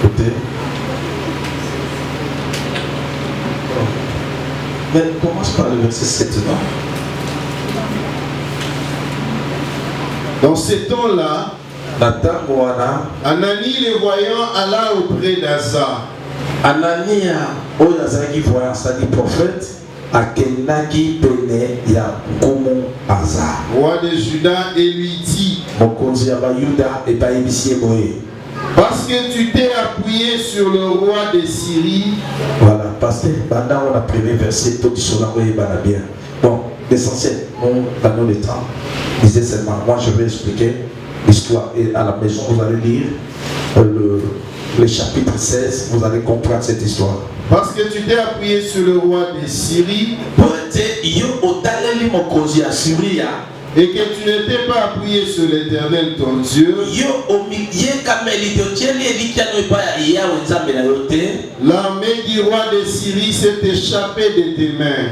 Écoutez. Mais commence par le verset 7, non? Dans ces temps-là, Anani les voyant alla auprès d'Asa. Anania, Oyazaki voyant, c'est-à-dire prophète, Akenaki pene ya Nkumu Aza. Roi de Juda, et lui dit, Mokonzi ya Bayuda et Baïbisie Moé. Parce que tu t'es appuyé sur le roi de Syrie. Voilà, parce que pendant on a premier verset, tout cela va bien. Bon, l'essentiel, dans le temps, disait seulement, moi je vais expliquer l'histoire et à la maison vous allez lire le chapitre 16, vous allez comprendre cette histoire. Parce que tu t'es appuyé sur le roi de Syrie. Et que tu ne t'es pas appuyé sur l'Éternel ton Dieu. L'armée du roi de Syrie s'est échappée de tes mains.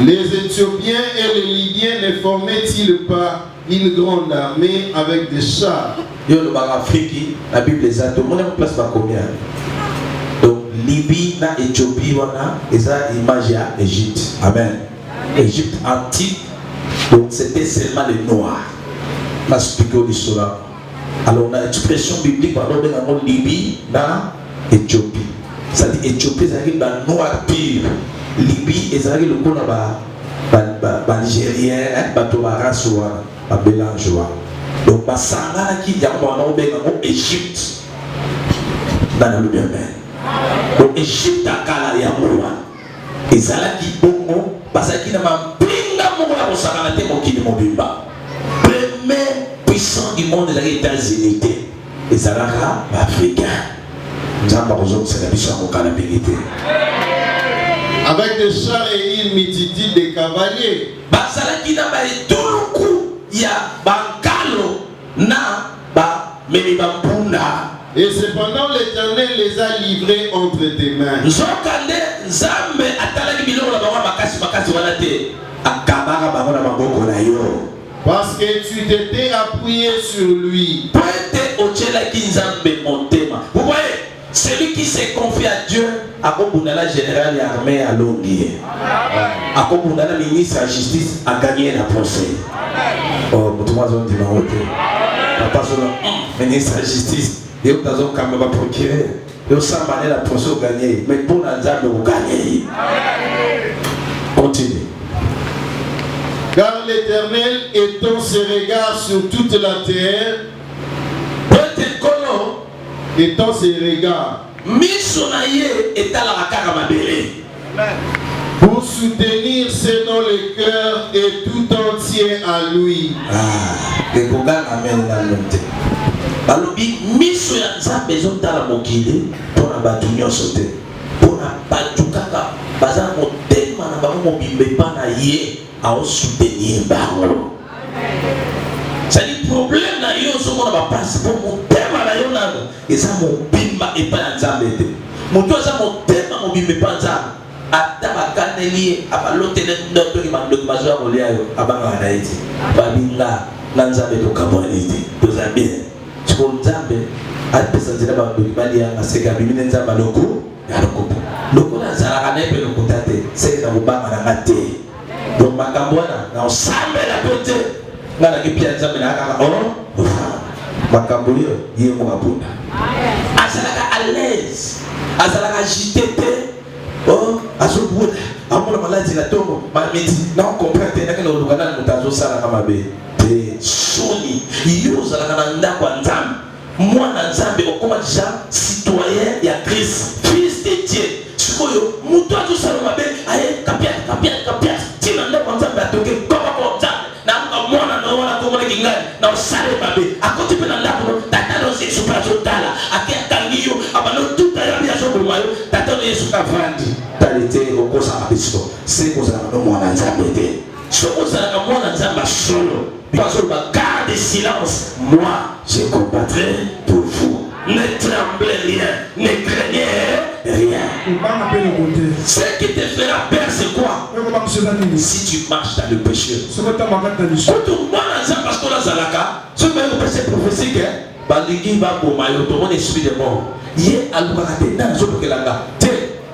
Les Éthiopiens et les Libyens ne formaient-ils pas une grande armée avec des chars? La Bible les a demandé en place par combien? Donc Libye na Éthiopie wana eza image à Égypte. Amen. Égypte antique. Donc c'était seulement les noirs. Ma expliqué l'histoire. Alors on a expression biblique par l'ordre de Libye na Éthiopie. Ça dit Éthiopie ça dit ba noir pire. Libye et ça dit le coup là ba Nigérien ba Tobara soa ba mélange wa. Donc, Basanga qui dit en Égypte dans le bien. Donc, Égypte a Kala Yamoua. Et ça là qui bongo, parce qu'il n'a pas pinga moula pour s'arrêter mon qui ne m'obimba. Premier puissant du monde est les États-Unis. Et ça là, africain. Nous avons besoin de cette puissance au Canada. Avec des chars et une multitude de cavaliers. Basala qui n'a pas tout le coup, il y a Bankalo. Na ba memi bampunda. Et cependant l'Éternel les a livrés entre tes mains. Zokande Zambe atalaki biloko na bango makasi wana te. Akabaka bango na maboko na yo. Parce que tu t'étais appuyé sur lui. Poete ochelaki Nzambe motema. Vous voyez, celui qui s'est confié à Dieu, akobundala général et armée à Longi. Akobundala ministre à justice a gagné la procès. Oh, mutumazo ndi maote. Papa solo ministre de la justice et au tazo kamba ba procureur et au sambane la procès gagné mais pour Nzambe vous gagnez. Continue. Car l'Éternel étend ses regards sur toute la terre. Peut-être kono étend ses regards. Misonaye etala kaka mabele. Pour soutenir ceux dont le cœur est tout entier à lui. Ah, les Gogan amènent la montée. Balobi, miso ya Nzambe ezotala mokili pour na batu nyonso te. Pour na batu kaka baza motema na bango mobimba epa na ye ao soutenir bango. C'est le problème na yo soko na bapasi po motema na yo nano eza mobimba epa na Nzambe te. Moto eza motema mobimba epa na Nzambe. Atabakaneli abalotele ndoto ki bandoki bazwa kolia yo abanga na eti babinga na Nzambe to kaboniti to Zambie siko Nzambe atpesa nzela bandoki balia ngaseka bimine Nzambe loko ya loko na zala kana pe loko tate seka kubanga na ngate donc makambo na osambe la pote ngana ki pia Nzambe na kaka makambo yo yemo abunda azalaka à l'aise azalaka agité. Oh, azobuda amona maladi la tongo mamiti na comprendre na kana olukana mutazo sala kama be te soni yoza la kana ndako Nzambe mwana Nzambe okoma déjà citoyen ya Christ fils de Dieu sikoyo mutu azo sala mabe aye kapia tina ndako Nzambe atoke koma Nzambe na mwana na wana komona kingani na osale mabe akoti pe na ndako tatalo se super totala akia kangiyo abano tuta ya biaso kumayo tatalo Yesu kavandi talite okosa abisto c'est pour ça que moi Nzambe te c'est pour ça que moi Nzambe solo parce que garde silence moi je combattrai pour vous ne tremblez rien ne craignez Ce qui te fera peur, c'est quoi? Si tu marches dans le péché. Quand on parce qu'on a Zalaka, ce même péché prophétique, Baligi va pour Mayo, tout le monde est suivi de mort. Yé Alouarate, dans le jour que la te,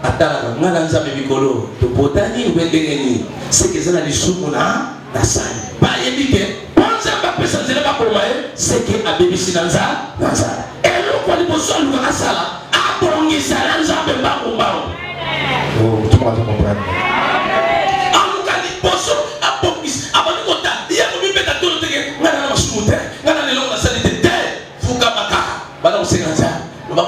attends, Nanza Bibikolo, to Potani ou Bengeni, c'est que ça n'a des soumona, la salle. Pas évidé, pensez à ma personne, c'est pas pour moi, c'est que à Bébissi Nanza, Nanza. Et l'eau, quand il faut soit l'ouara sala, à Bongi Salanza, mais pas pour moi. Oh, tout le monde comprend.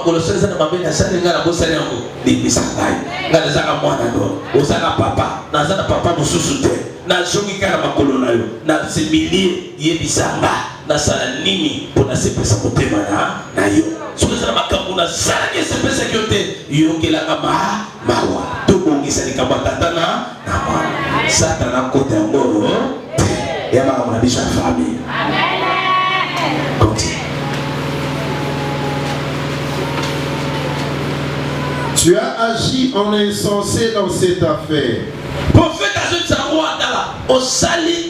Kolosese na mabena sale ngala bosale yango ni sakai ngala zaka mwana ndo osaka papa na zana papa mususu te na jongi kana makolo na yo na semilie yebisanga na sala nini pona sepesa motema na yo soza na makambo na sala ke sepesa kyote yongela kama mawa to bongisa likamba tatana na mwana satana kote yango ya makambo na bisha famille. Amen. Continue. Tu as agi en insensé dans cette affaire. Prophète a dit au sali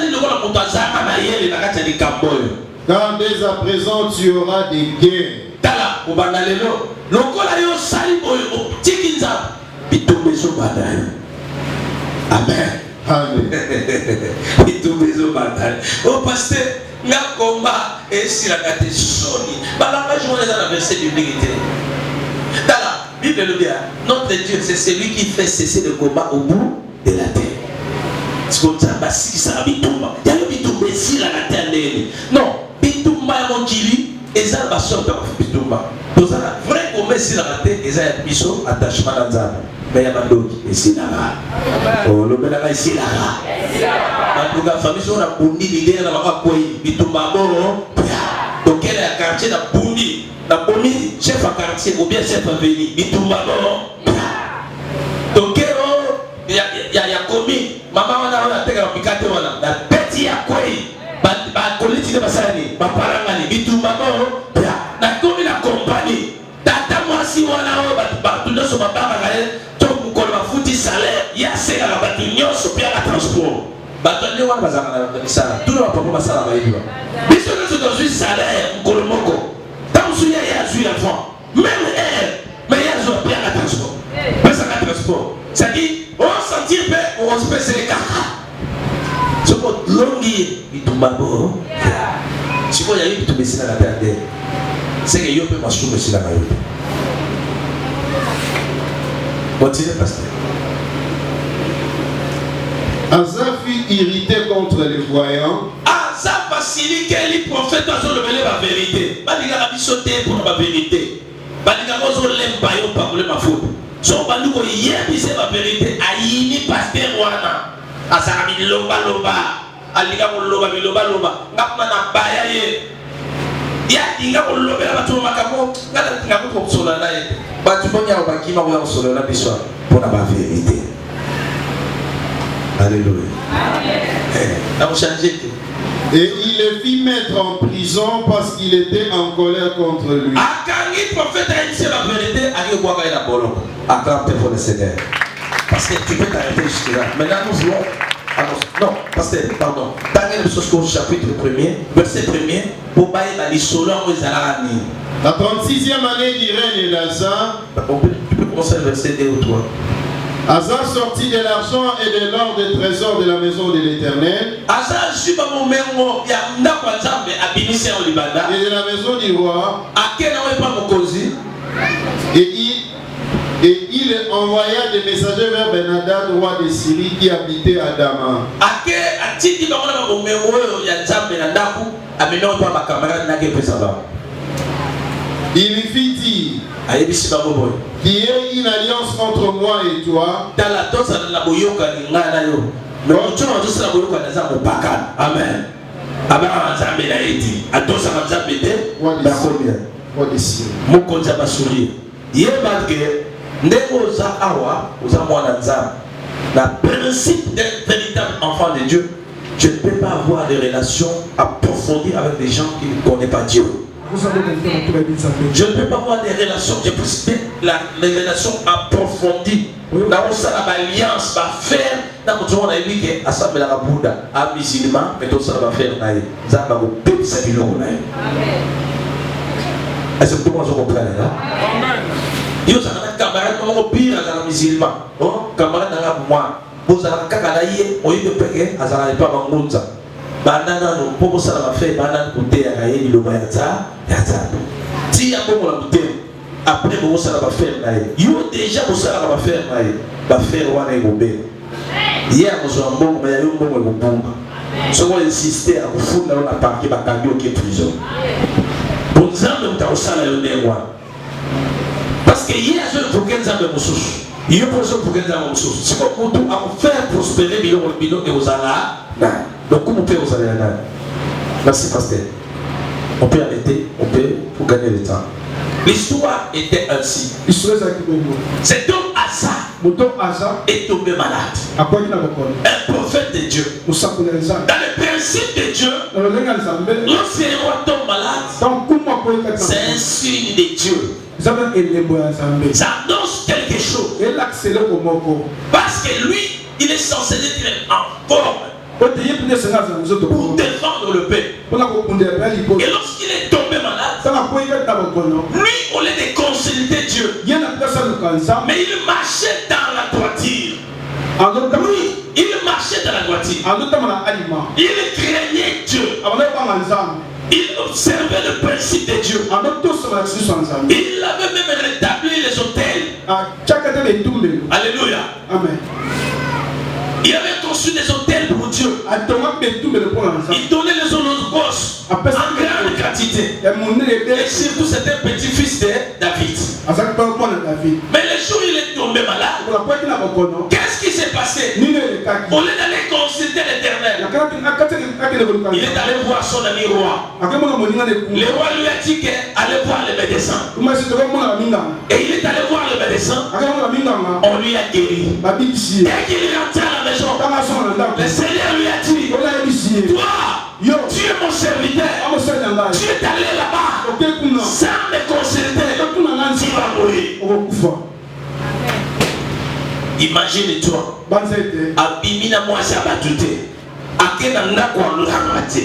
le voilà pour toi ça na yele na kati ya kamboyo. Car dès à présent tu auras des gains. Tala ubangalelo lokola yo sali boyo tikinza bitobezo badayo. Amen. Amen. Bitobezo badayo. Oh pasteur nga komba esila kati soni. Balanga journée dans la verset biblique. Tala Bible le dit, notre Dieu, c'est celui qui fait cesser le combat au bout de la terre. C'est comme ça, si ça a bitumba. Il y a le bitumba ici, la terre. Non, bitumba est mon kili, et ça va sortir de bitumba. Donc, ça vrai combat ici, la terre, et ça a biso, attachement dans ça. Mais il y a un d'autre, ici, là-bas. Oh, le bénara ici, là-bas. En tout cas, famille, on a bondi l'idée, on a pas quoi, bitumba, bon, donc, quel est le quartier de Bondi? La police, chef à quartier ou bien chef à venir, bitumba non. Donc, il y a commis, maman on a fait un picato, la petit à quoi? Ma collègue de Bassani, ma parangani, bitumba non. La commis la compagnie. Tata moi si on a tout le sur ma parangale, tout le monde a foutu salaire, il y a c'est la bâtiment sur bien la transport. Bâtiment on va tout le monde va pas ça là-bas. Mais si on est dans un salaire, on le moko. Il y a avant. Même elle, mais il y a bien la transport. Mais ça va transport. Ça dit, on sentit bien, on se pèse les caca. C'est pour longuir, il tombe à bord. Si vous avez eu tout baisser dans la terre, c'est que vous pouvez m'assurer baisser dans la terre. Continuez, pasteur. Asa fut irrité contre les voyants. Asa facilite que les prophètes ont révélé la vérité. Badiga a sauté pour la vérité. Badiga a l'aime pas yo par ma faute. Son bandou hier dit c'est la vérité. Aïni pasteur wana. Asa ami loba loba. Aliga mo loba loba. Ngapna na baya ye. Ya dinga ko loba la tu makamo. Ngala dinga ko sola na ye. Ba tu bonya o bakima o sola na biso pour la vérité. Alléluia. Amen. Et il le fit mettre en prison parce qu'il était en colère contre lui. Parce que tu peux t'arrêter jusque là. Maintenant nous voulons. Non, pasteur, pardon. Daniel chapitre 1er, verset 1er, pour bailler la lissole en Zalani. La 36e année du règne d'Asa. Tu peux commencer le verset 2 ou 3. Asa sortit de l'argent et de l'or des trésors de la maison de l'Éternel. Et de la maison du roi. Et il envoya des messagers vers Ben-Hadad, roi de Syrie, qui habitait à Dama. Il lui fit dire qu'il y ait une alliance entre moi et toi. Amen. Le principe d'un véritable enfant de Dieu, je ne peux pas avoir des relations approfondies avec des gens qui ne connaissent pas Dieu. Je ne peux pas avoir des relations, j'ai plus les relations approfondies. Dans l'alliance, va faire, dans le monde, on a dit que assemblée la Bouddha, à musulman, mais tout ça va faire, ça va vous péter cette bilon. Est-ce que tout le monde comprend là? Yo, ça va être camarade, on va pire à la musulman. Camarade, moi, vous avez un cacalaïe, on y peut payer, à la pas en monde. Banana, nous, pour ça, on va faire banane côté à Gaïe, le Mayata, Yata. Si y a bon la bouteille, après, vous ça va faire naïe. Yo, déjà, vous ça va faire naïe. Va faire one et gobé. Hier, nous avons un bon, mais il y a eu un bon et un bon. Si on insiste à vous foutre là, on a parqué, ma camion qui est prison. Pour nous, on a aussi la yonne. Parce que hier, je ne peux pas me soucier. Il y a pour ça pour qu'elle ait un souci. C'est comme tout à faire prospérer millions et aux allas. Donc, comment on peut aux allas? Merci, pasteur. On peut arrêter, on peut pour gagner le temps. L'histoire était ainsi. Cet homme Asa est tombé malade. Un prophète de Dieu. Dans le principe de Dieu, lorsqu'un roi tombe malade, c'est un signe de Dieu. Ça annonce quelque chose. Parce que lui, il est censé être en forme pour défendre le peuple. Et lorsqu'il est tombé malade, lui, au lieu de consulter Dieu, mais il marchait dans la droiture. Lui, il marchait dans la droiture. Il craignait Dieu. Il observait le principe de Dieu. Il avait même rétabli les autels. Alléluia. Amen. Il avait conçu des hôtels pour Dieu. Il donnait les holocaustes en grande quantité. Et surtout, c'était un petit-fils de David. Mais le jour où il est tombé malade, qu'est-ce qui s'est passé? Au lieu d'aller consulter l'Éternel, il est allé voir son ami roi. Le roi lui a dit qu'allait voir le médecin. Et il est allé voir le médecin. On lui a guéri. Dès qu'il est rentré à la maison, le Seigneur lui a dit, toi, tu es mon serviteur, tu es allé là-bas sans me consulter, tu vas mourir. Imagine-toi, Abimina moi c'est abattuté, Akenanda kwa l'amate,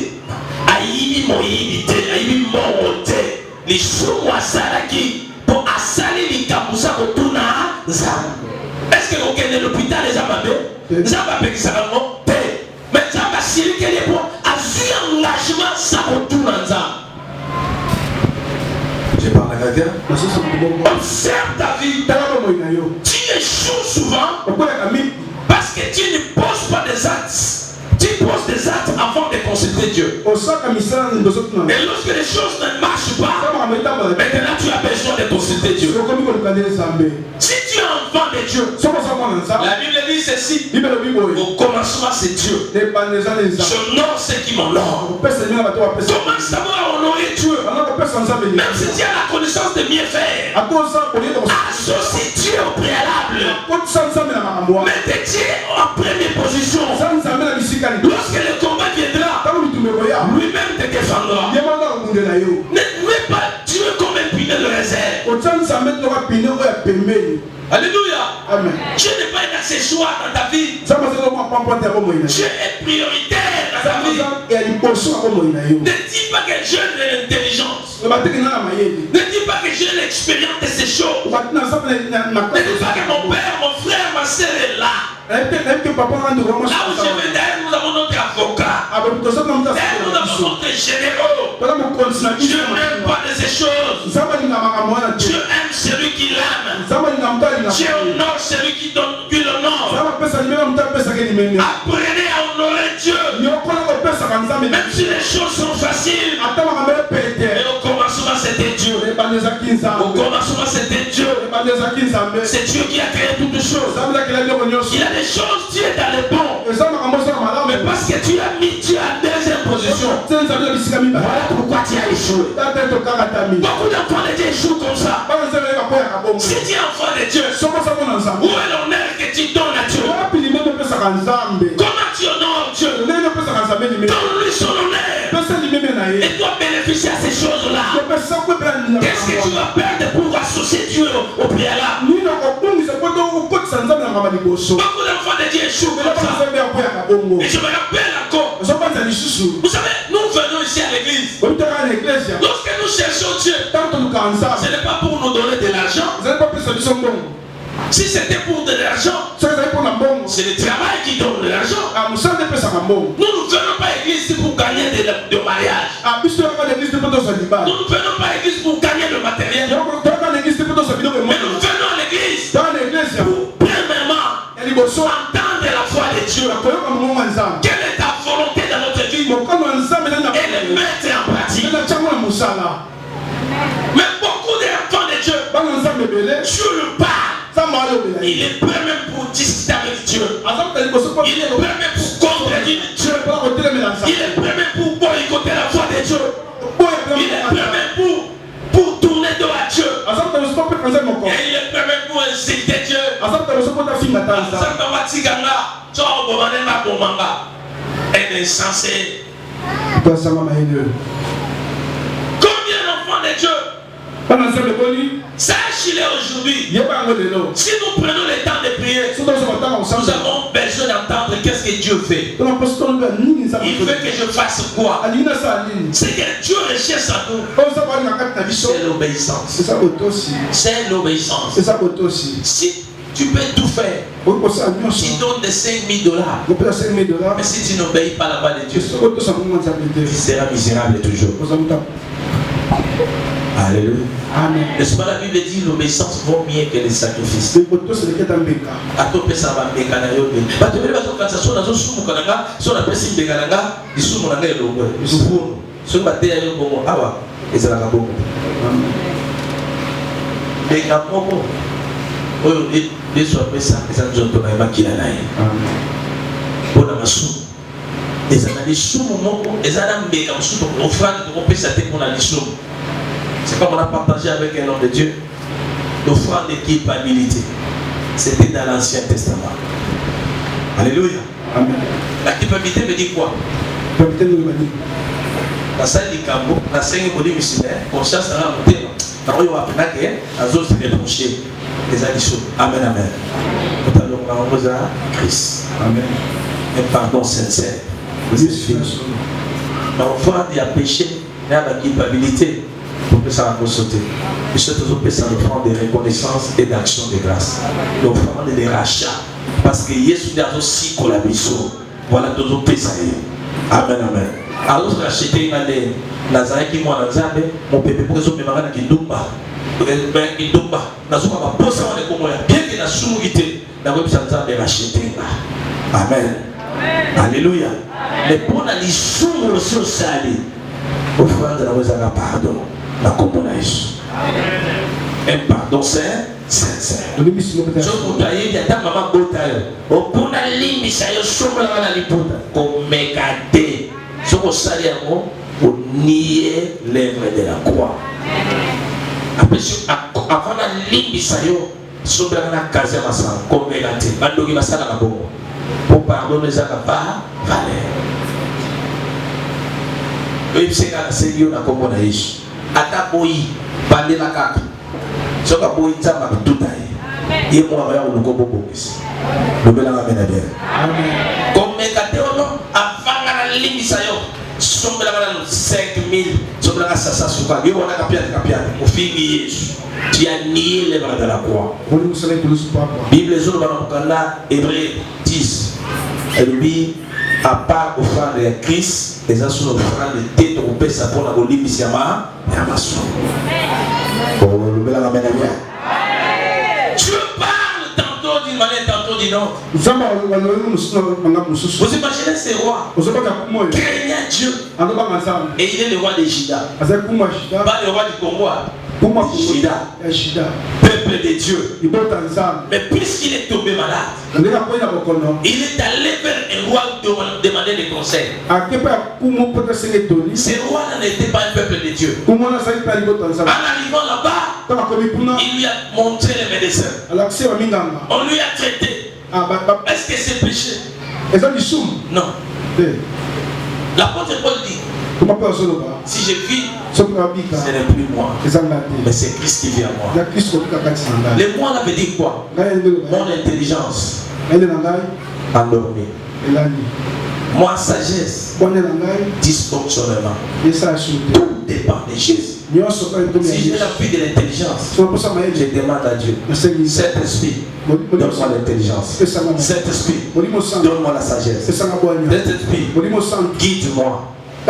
Aïbi moïbite, Aïbi morote, les choux salaki pour assaler les kamousa kotuna zam. Est-ce que vous connaissez l'hôpital des Amabé? Zamabé qui s'appelle non? Mais Zamba Sili qui est pour assurer engagement ça retourne en zam. Je parle à quelqu'un. Observe ta vie. Tu échoues souvent parce que tu ne poses pas des actes. Tu poses des actes avant de consulter Dieu. Et lorsque les choses ne marchent pas, maintenant tu as besoin de consulter Dieu. Si tu es enfant de Dieu, la Bible dit ceci: au commencement c'est Dieu. J'honore ceux qui m'honorent. Commence d'abord à honorer Dieu. Même si tu as la connaissance de mieux faire, associe Dieu au préalable. Mettez Dieu en première position. Lorsque le combat viendra, lui-même te défendra. Ne mets pas Dieu comme un pilier de réserve. Alléluia. Amen. Dieu n'est pas un accessoire dans ta vie. Dieu est prioritaire dans ta vie. Ne dis pas que Dieu a l'intelligence. Ne dis pas que Dieu a l'expérience de ces choses. Ne dis pas que mon père, mon frère, ma soeur est là. Là où je vais d'ailleurs, nous avons notre avocat. D'ailleurs, nous avons notre généraux. Dieu n'aime pas de ces choses. Dieu aime celui qui l'aime. Dieu honore celui qui l'honore. Apprenez à honorer Dieu. Même si les choses sont faciles. Mais au commencement c'était Dieu. Au commencement c'était Dieu. C'est Dieu qui a créé toutes les choses. Il a des choses, Dieu est dans les bons. Mais parce que tu as mis Dieu en deuxième position, voilà pourquoi tu as échoué. Beaucoup d'enfants de Dieu échouent comme ça. Si tu es enfant de Dieu, où est l'honneur que tu donnes à Dieu? Comment tu honores Dieu? Donne-lui son honneur. Et toi bénéficie réfléchir à ces choses-là. Qu'est-ce que tu vas perdre pour associer Dieu au préalable? Beaucoup d'enfants de Dieu échouent comme ça. Et je me rappelle encore. Vous savez, nous venons ici à l'église. Lorsque nous cherchons Dieu, ce n'est pas pour nous donner de l'argent. Si c'était pour de l'argent, c'est le travail qui donne de l'argent. Nous ne venons pas à l'église pour gagner de mariage. Nous ne venons pas à l'église pour gagner le matériel. Mais nous venons à l'église pour premièrement entendre la voix de Dieu. Quelle est ta volonté dans notre vie? Et le mettre en pratique. Mais beaucoup d'enfants de Dieu, Dieu le parle. Il est prêt même pour discuter avec Dieu. Il est prêt même pour contredire Dieu. Il est prêt même pour boycotter la foi de Dieu. Il est prêt même pour tourner dos à Dieu. Et il est prêt même pour insulter Dieu. Un insensé. Combien d'enfants de Dieu? Sache-le aujourd'hui. Si nous prenons le temps de prier, nous avons besoin d'entendre qu'est-ce que Dieu fait. Il veut que je fasse quoi? C'est que Dieu recherche à nous. C'est l'obéissance. C'est l'obéissance. Si tu peux tout faire, tu donnes des $5,000. Mais si tu n'obéis pas la voix de Dieu, tu seras misérable toujours. Alléluia. Amen. N'est-ce pas, la Bible dit l'obéissance vaut mieux que les sacrifices. C'est comme on a partagé avec un homme de Dieu l'offrande de culpabilité. C'était dans l'Ancien Testament. Alléluia. Amen. La culpabilité veut dire quoi? La salle du cambo, la scène de missionnaire, conscience à la montée. Dans le monde, à zone de reprocher les additions. Amen, amen. Nous allons renvoyer à Christ. Amen. Un pardon sincère. Vous êtes fils. L'offrande, il y a péché, il y a la culpabilité. Pour que ça va sauter. Et c'est toujours que ça l'offrande de reconnaissance et d'action de grâce. L'offrande de rachat. Parce que Jésus a aussi collaboré. Voilà toujours que ça est. Amen, amen. Alors, je vais acheter un des Nazareth qui m'a dit, mon pépé, pour que je me marie dans Kindumba. Kindumba. Nazuma va poser en économie. Bien que la soumité, la web s'en de racheter. Amen. Alléluia. Mais pour la soumou le social, offrande de la voix pardon. La communauté. Un pardon sincère. Je vous dis, il y a ta maman botaille. Au point de l'image, il y a la lipote. Comme mécate. Ce qu'on s'allie pour nier l'œuvre de la croix. Avant la l'image, sur la case à massacre. Comme mécate. Mandogi masala la bombe. Pour pardonner les acapars, valeur. Et c'est la Seigneur la communauté. Ata boyi bande la kaka soka boyi tama tutaye ye mo aba ya uluko bobokisi lobela ngamena bien amen comme kateono afanga na limisa yo sombela bana 5,000 sombela sasa suka yo wana kapia au fini Yesu tu as nié les bras de la croix. Bible zo bana mukanda Hébreux 10 elle dit à part offrande de Christ, les assurances offrande de tête au père ça pour la Bolivie ma maçon. Dieu parle tantôt d'une manière, tantôt d'une autre. Vous imaginez ces rois craignant Dieu. Et il est le roi de Juda. Pas le roi du Congo. Juda, peuple de Dieu. Mais puisqu'il est tombé malade, il est allé vers un roi demander des conseils. Ce roi n'était pas un peuple de Dieu. En arrivant là-bas, il lui a montré les médecins. On lui a traité. Est-ce que c'est péché? Non. L'apôtre Paul dit, Si je vis, ce n'est plus moi, mais c'est Christ qui vit en moi. Le moi là veut dire quoi? Mon intelligence endormie. Moi sagesse, dysfonctionnement. Tout dépend de Jésus. Si j'ai l'appui de l'intelligence, je demande à Dieu, Saint-Esprit, donne-moi l'intelligence. Saint-Esprit, donne-moi la sagesse. Saint-Esprit, guide-moi.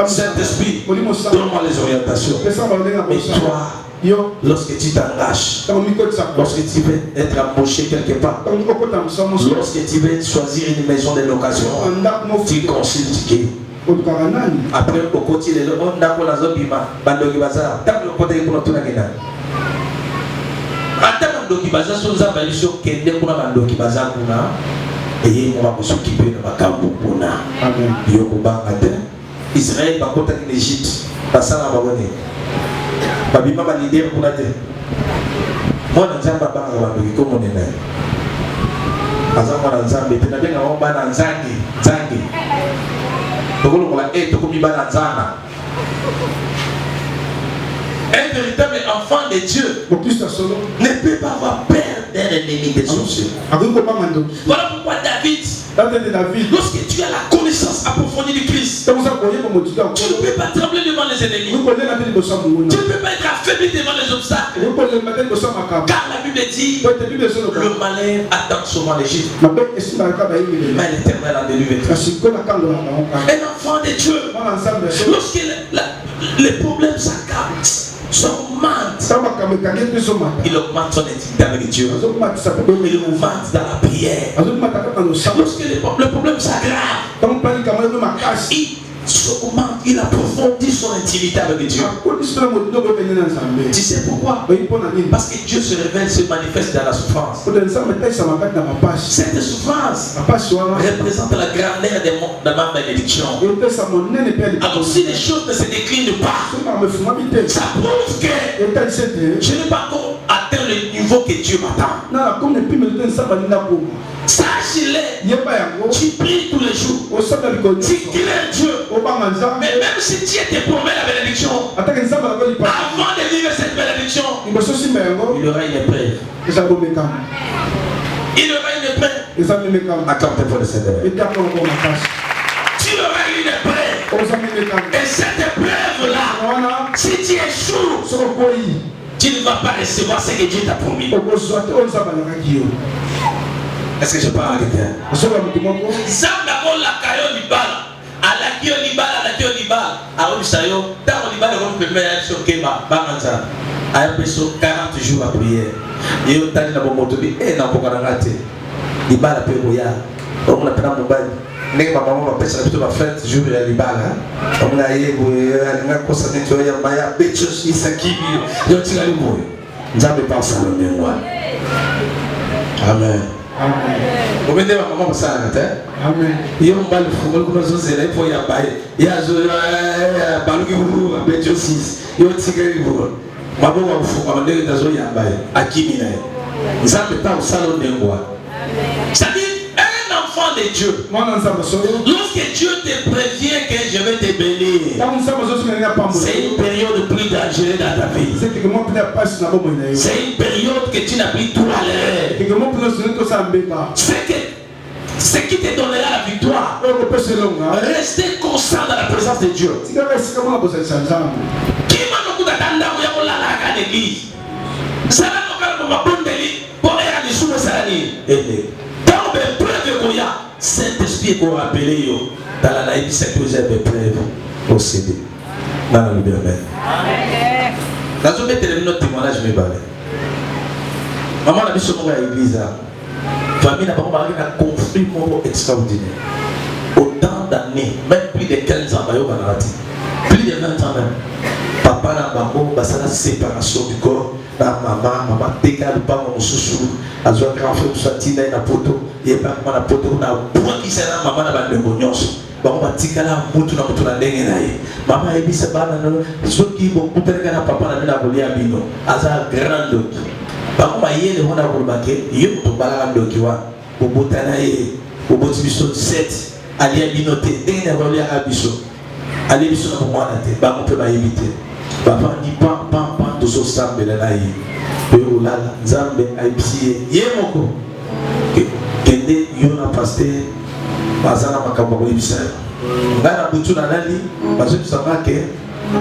Saint-Esprit, donne-moi les orientations. Mais toi, lorsque tu t'engages, lorsque tu veux être embauché quelque part, lorsque tu veux choisir une maison de location, tu consultes qui? Après, au quotidien, on a la zobima, bandoki baza, tant le côté pour tout la guéna. Attends, bandoki baza, sur la valise, kende pour bandoki baza, et on va s'occuper de ma cambo. Amen. Yokuba, Israël va côté de l'Égypte, passant à Babone. Babima va l'idée pour la terre. Moi, dans un papa, on va le comme on est là. Azama Nzambe, tu n'as bien un homme à Nzangi. Un véritable enfant de Dieu ne peut pas avoir peur d'un ennemi de son Dieu. Voilà pourquoi David, lorsque tu as la connaissance approfondie du Christ, tu ne peux pas trembler devant les ennemis. Tu ne peux pas être affaibli devant les obstacles. Car la Bible dit, le malin attend souvent l'Égypte, mais l'Éternel a délivré. Un enfant de Dieu, lorsque les problèmes s'accabent, il augmente son intimité avec Dieu. Il augmente dans la prière. Lorsque le problème s'aggrave, il approfondit son intimité avec Dieu. Tu sais pourquoi? Parce que Dieu se révèle, se manifeste dans la souffrance. Cette souffrance représente la grandeur de ma bénédiction. Alors si les choses ne se déclinent pas, ça prouve que je n'ai pas encore atteint le niveau que Dieu m'attend. Sache-le, tu pries tous les jours, tu crains Dieu. Mais même si Dieu te promet la bénédiction, avant de vivre cette bénédiction, il y aura une épreuve. Il y aura une épreuve. Accorde pour le Seigneur. Tu auras une épreuve. Et cette épreuve-là, si tu échoues, tu ne vas pas recevoir ce que Dieu t'a promis. Est-ce que je parle à quelqu'un? Alakio libala, Aobisayo, tant libala comme premier sur Kema, Banganza, a un peu 40 jours à prière. Et au temps de la Bomotobi, et n'a pas raté. Libala Péroya, on l'a pris à Mobile. N'est pas maman, ma pêche, ma fête, jour de la libala. On a eu un concerné, tu as Maya, Béchos, Isaki, Yotina Limo. Nous avons pensé à la mémoire. Amen. Vous venez à maman, ça a été. Amen. Il y a un bal de football que nous avons fait pour y aller. Il y a un bal qui vous a fait 6. Il y a un tigre qui vous a fait. Maman, vous avez fait un bal à Kimina. Nous avons fait un salon de bois. C'est-à-dire, un enfant de Dieu. Lorsque Dieu te prévient que je vais te bénir, c'est une période plus dangereuse dans ta vie. C'est une période que tu n'as plus tout à l'heure. Ce qui te donnera la victoire, restez constant dans la présence de Dieu. Qui m'a l'église? Ça Saint-Esprit pour rappeler dans la naïveté, c'est que j'ai des preuves au CD. Dans la Bible. Dans ce métier, notre témoignage me parle. Maman a dit ce moment à l'église. Famille n'a pas remarqué un conflit extraordinaire. Autant d'années, même plus de 15 ans, plus de 20 ans même. Papa n'a pas la séparation du corps. Maman, décale pas mon sous-sous. A joué grand frère pour sortir dans la poto. Il n'y a pas de poto. On a point qui s'est là, maman n'a pas de bonios. Maman a dit qu'elle a moutou na moutou na dengue na ye. Maman a dit c'est pas dans ceux qui vont couper le gars papa n'a pas volé à bino. Asa grand doki. Maman a yé le on a remarqué. Yé pour balaga doki wa. Bobo tana ye. Bobo tibiso 17. Ali a binoté. Dengue na volé à biso. allez biso na mwana te ba mo pe ba yebite ba pa ni pa to so sambe la yi pe olala nzambe aipsie ye moko kende yona pasteur bazana makambo ko yebisa ngana butu na nali bazo tusanga ke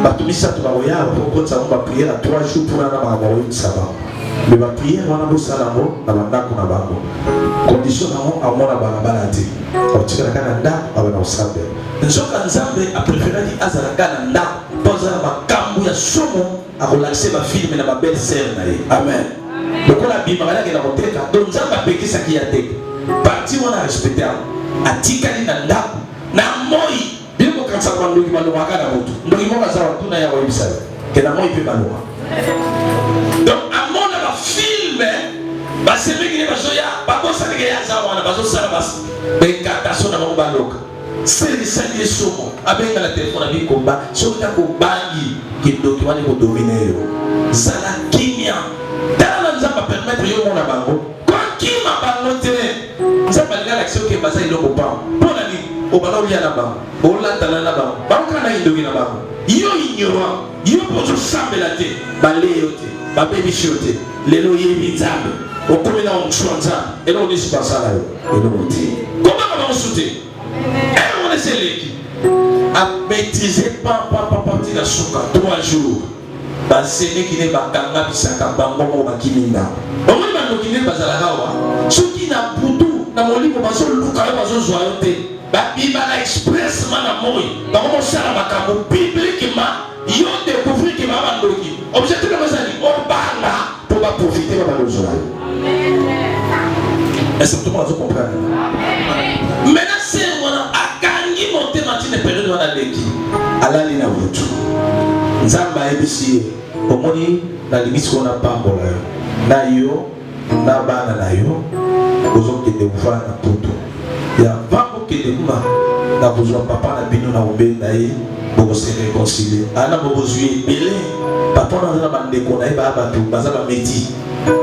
batumisa to ba oya ko tsa ba prière à 3 jours pour na makambo ko yebisa ba mais ba prière wana bo salamo na bandako na bango condition na amona balabala te otikala kana ndako abana usambe nzoka nzambe a préféré di azala kana ndako poza makambo ya somo a relaxer ba film na ba belle sœur na ye amen lokola bima bala ke na koteka donc nzambe apekisa ki ya teka parti wana respecter atikali na ndako na moi biko kansa kwa ndoki balwa kana moto ndoki mo kaza tuna ya webisa ke na moi pe balwa donc amona ba film basemeki bazoya babosani ke yaza wana bazosala basi benkatation na bango baloka selisali esomo abenga na telefone abikomba soki takobangi kindoki wani kodomine yo zala kimia tala nzamba permettre yo mona bango kokima bango te nzamba lingala kisoki baza iloko pam mpona nini obala olia na bango olatala na bango bakokana kindoki na bango yo ignorant yo pozo sambela te baleyo te babebisi yo te lelo yebi nzambe okomi na omushwa nzambe eloko nisi basala yo eloko te kobaka bango sute on est sélectif à maîtriser pas la souka 3 jours basene qui n'est pas kanga bisaka bango bakiminda bango ni bando qui n'est pas à la gawa soki na putu na molimo bazo luka yo bazo zoyo te ba bibala expressement na moi bango mo sala makambo publiquement yo découvrir que ma bandoki objectif na bazali o banga pour ba profiter ba bando zoyo est-ce que tout le monde comprend maintenant c'est voilà akangi monter matine période wana leki alali na wutu nzamba ebisi omoni na limisi kona pambola yo na yo na bana na yo ozokende kufa na poto ya vango kende kuma na kozwa papa na bino na obenda ye bokose réconcilier ana bokozwi ebele papa na bandeko na ye bato baza bameti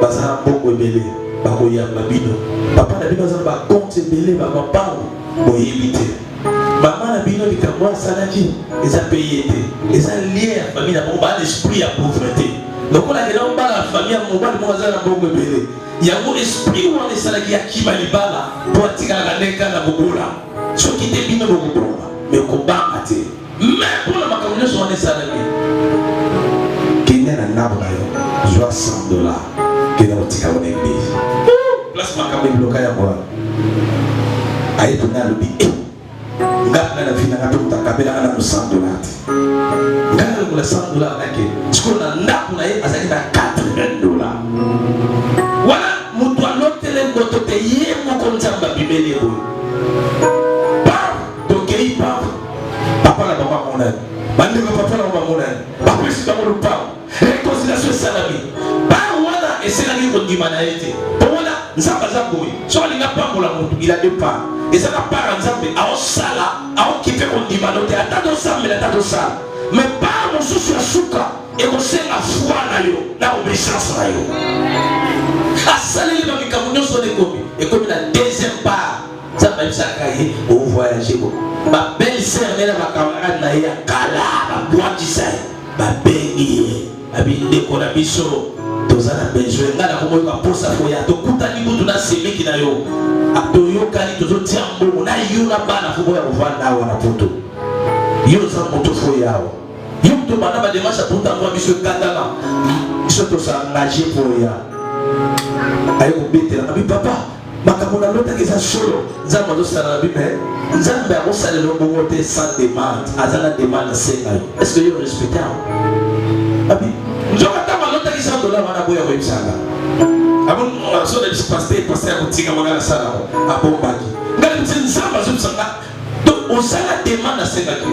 baza na mbongo ebele bakoyamba bino papa na bino aza na bakonte ebele bamapango boyebi te mama na bino likambo asalaki eza peye te eza lie ya famille na bango baa l'esprit ya pauvreté lokola kela obala famille ya mobali moko aza na mbongo ebele yango esprit wana esalaki ya kima libala mpo atikalaka ndeka na bobola soki te bino bokobonga me kobanga te me mpona makambo nyonso wana esalaki kende na ndako na yo zwa $100 kende kotika wana eglise place makambo ebiloka yango wana ayetona alobi ngaka na vina ngato mutakabela ana $100 te ngaka ngula $100 nake sikoyo na ndako na ye azali na $80 wana mutu alotele ngoto te ye moko nzamba bibeli boye tokei papa na baba monani bandeko papa na baba monani bakwesi bango lupango réconciliation esalami wana eselaki kondima na ye te po wana nzamba aza boye soki alinga pambola motu il a deux parts ezaka part nzambe aosala aokipe kondima no te ata tosambela ata tosala mais part mosusu ya suka ekosenga foi na yo na obéissance na yo asaleli bamikambo nyonso ekomi na deuxième part nzambe ayebisaka ye ovoyage bo babelle sœur ne na bakamarade na ye ya kala babwakisa ye babengi ye abindeko na biso toza na besoin nga na komoyoka mposa foya tokutani kutu na semeki na yo toyokani tozotia mbongo na yo na bana fo boya kovanda awa na poto yo oza moto foya awa yo moto bana bademarche apotangoa biso ekatana biso tosangage foya aye kobetela nabi papa makambo na lotaki eza solo nzambe azosala na bime nzambe akosalela bongo te sans demande aza na demande asenga yo est ce que yo respecte awa abi nzoka tama lotaki $100 wana boya koyebisanga abon so da pasteur ya kotinga mwana sala abombaki ngale mtsi nzamba zobisanga donc osala demande asengaki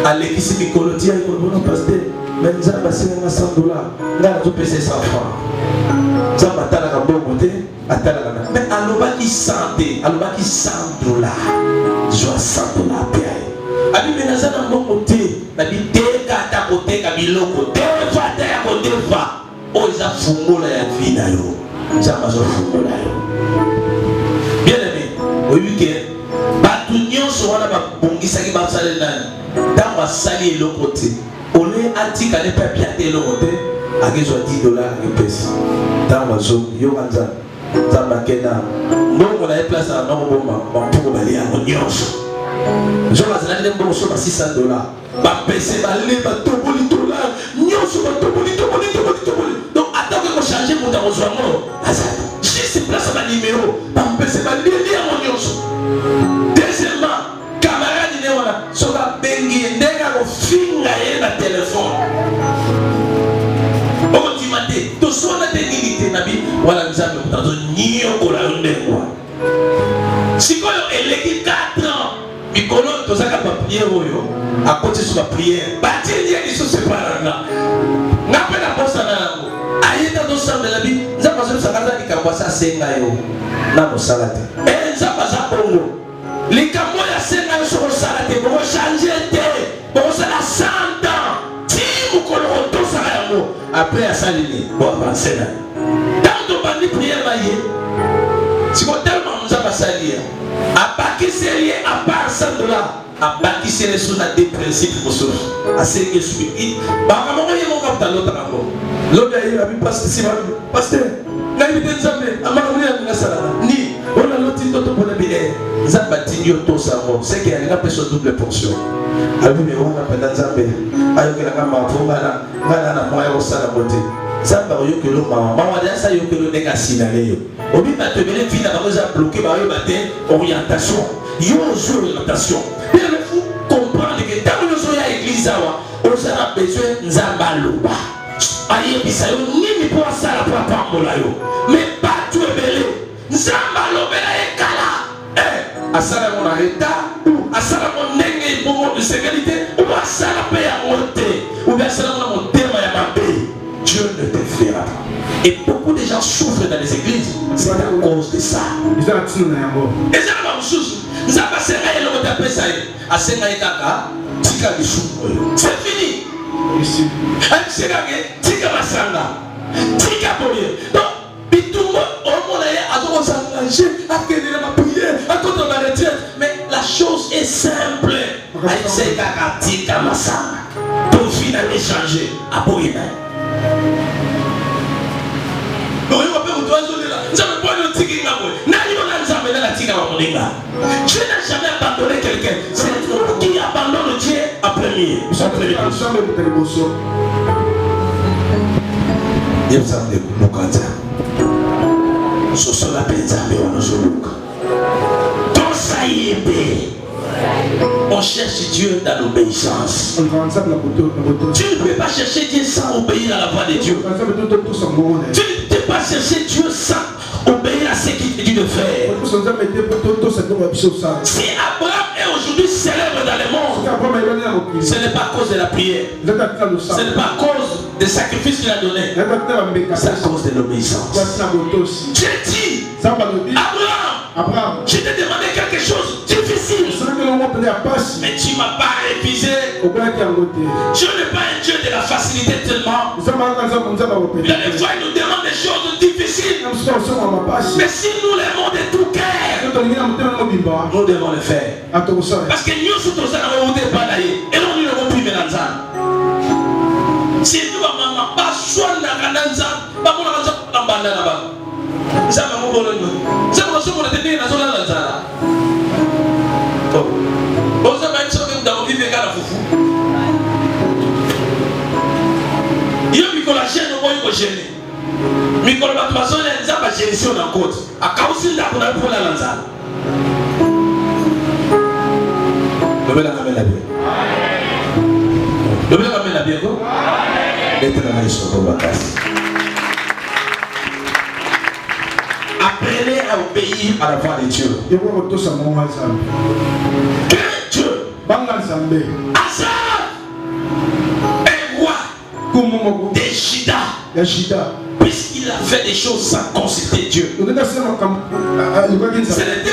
alekisi mikolo tia ikolo pasteur mais nzamba asenga $100 ngala topesa $100 nzamba atalaka bongo te atalaka na mais alobaki santé alobaki $100 zwa $100 pe abi menaza na mbongo te nabi teka ata koteka biloko tefa ata ya kotefa oyo eza fungola ya vi na yo nzambe azofungola yo bien aimé oyebi ke bato nyonso wana babongisaki basale nani ntango asali eloko te ole atika ne mpe apia te eloko te akezwa $10 akepesi ntango azongi yoka nzambe akenda mbongo na ye place na nokoboma bampuku bali yango nyonso nzoka azalaki nde mbongo so ba $600 bapese bale batoboli $, nyonso batoboli. Donc atako kochange moto akozwa ngo azali juste place ba numéro bapese baleli yango nyonso. Deuxièmement, camarade ne wana soka bengi ndenge akofinga ye na telefone okondima te tosona te nini te nabi wala nzambe moto azonyokola yo ndenge wana sikoyo eleki 4 ans mikolo tozaka bapriere oyo akoti so bapriere batie lisusu eparanga nga mpe na bosana yango ayeta tosambela bi nzambe azosakaza likambo asa asenga yo na mosala te nzambe aza bongo likambo oyo asenga yo sokosala te bokochange te bokosala 100 ans ti mokolo kotosaka yango apres asalini boavanse na yo ntango tobandi priere baye sikotelema nzambe asali ye abakiseli ye apart $100 abakiseli so na des principes mosusu asengi esuki bakamoko ye moko abutalotaka ngo lobi aye abi paster ngai te nzambe amakamoni yango nasalaka ni ona loti toto mpona bi nzambe atindi yo tosango seke alinga mpe so double portion abi me wana mpena nzambe ayokelanga mavo ngana na mwa ya kosala mo te nzambe akoyokelo mawa deasa ayokelo ndenge asinale yo obi bato ebele vi na bango eza bloke bayoba te orientation yo ozwi orientation il faut comprendre que ntango nyonso oya église awa ozala besoin nzambe aloba ayebisa yo nini mpo asala mpo apambola yo mais bato ebele nzambe alobela ye kala asala yango na retard asala yango ndenge ebongo esengeli te obo asala mpe yango te obi asala yango na motema ya mabe. Dieu ne te fera pas. Et beaucoup de gens souffrent dans les églises. C'est à cause de ça. C'est fini. Mais la chose est simple. Pour finalement changer. Tu n'as jamais abandonné quelqu'un. C'est toi qui abandonne Dieu en premier. On cherche Dieu dans l'obéissance. Tu ne peux pas chercher Dieu sans obéir à la voix de Dieu. Tu ne peux pas chercher Dieu sans obéir à ce qu'il te dit de faire. Si Abraham est aujourd'hui célèbre dans le monde, ce n'est pas à cause de la prière, ce n'est pas à cause des sacrifices qu'il a donnés, c'est à cause de l'obéissance. Dieu dit, Abraham, je t'ai demandé quelque chose de difficile, mais tu ne m'as pas refusé. Dieu n'est pas un Dieu de la facilité tellement. Il y a des fois il nous demande des choses difficiles, mais si nous l'aimons de tout cœur, nous devons le faire. Parce que nous sommes tous en pas d'ailleurs, et nous ne pouvons plus mélanger. Si nous maman pas soin de la gananza, pas mon gananza pour l'embanda là-bas. Ça m'a mon bonheur. Ça m'a souvent été bien dans son gananza. Bon, ça m'a dit que dans vivre à la foufou. Il y a Nicolas Chien, nous voyons gêner. Nicolas Batouason, il y a une gestion dans la côte. À Kausil, là, on a pour la lanza. Le bel amène la bien. Le bel amène la bien. Apprenez à obéir à la voix de Dieu. Que Dieu, Azar, un roi de Juda, puisqu'il a fait des choses sans consulter Dieu. Ce n'était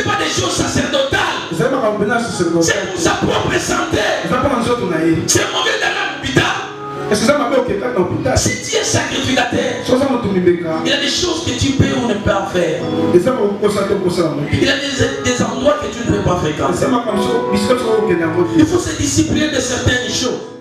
pas des choses sacerdotales. C'est pour sa propre santé. C'est mauvais dans l'hôpital. Est-ce que ça m'a mis au Québec dans l'hôpital? Si tu es sacrificateur, il y a des choses que tu peux ou ne peux pas faire. Il y a des endroits que tu ne peux pas fréquenter. Il faut se discipliner de certaines choses.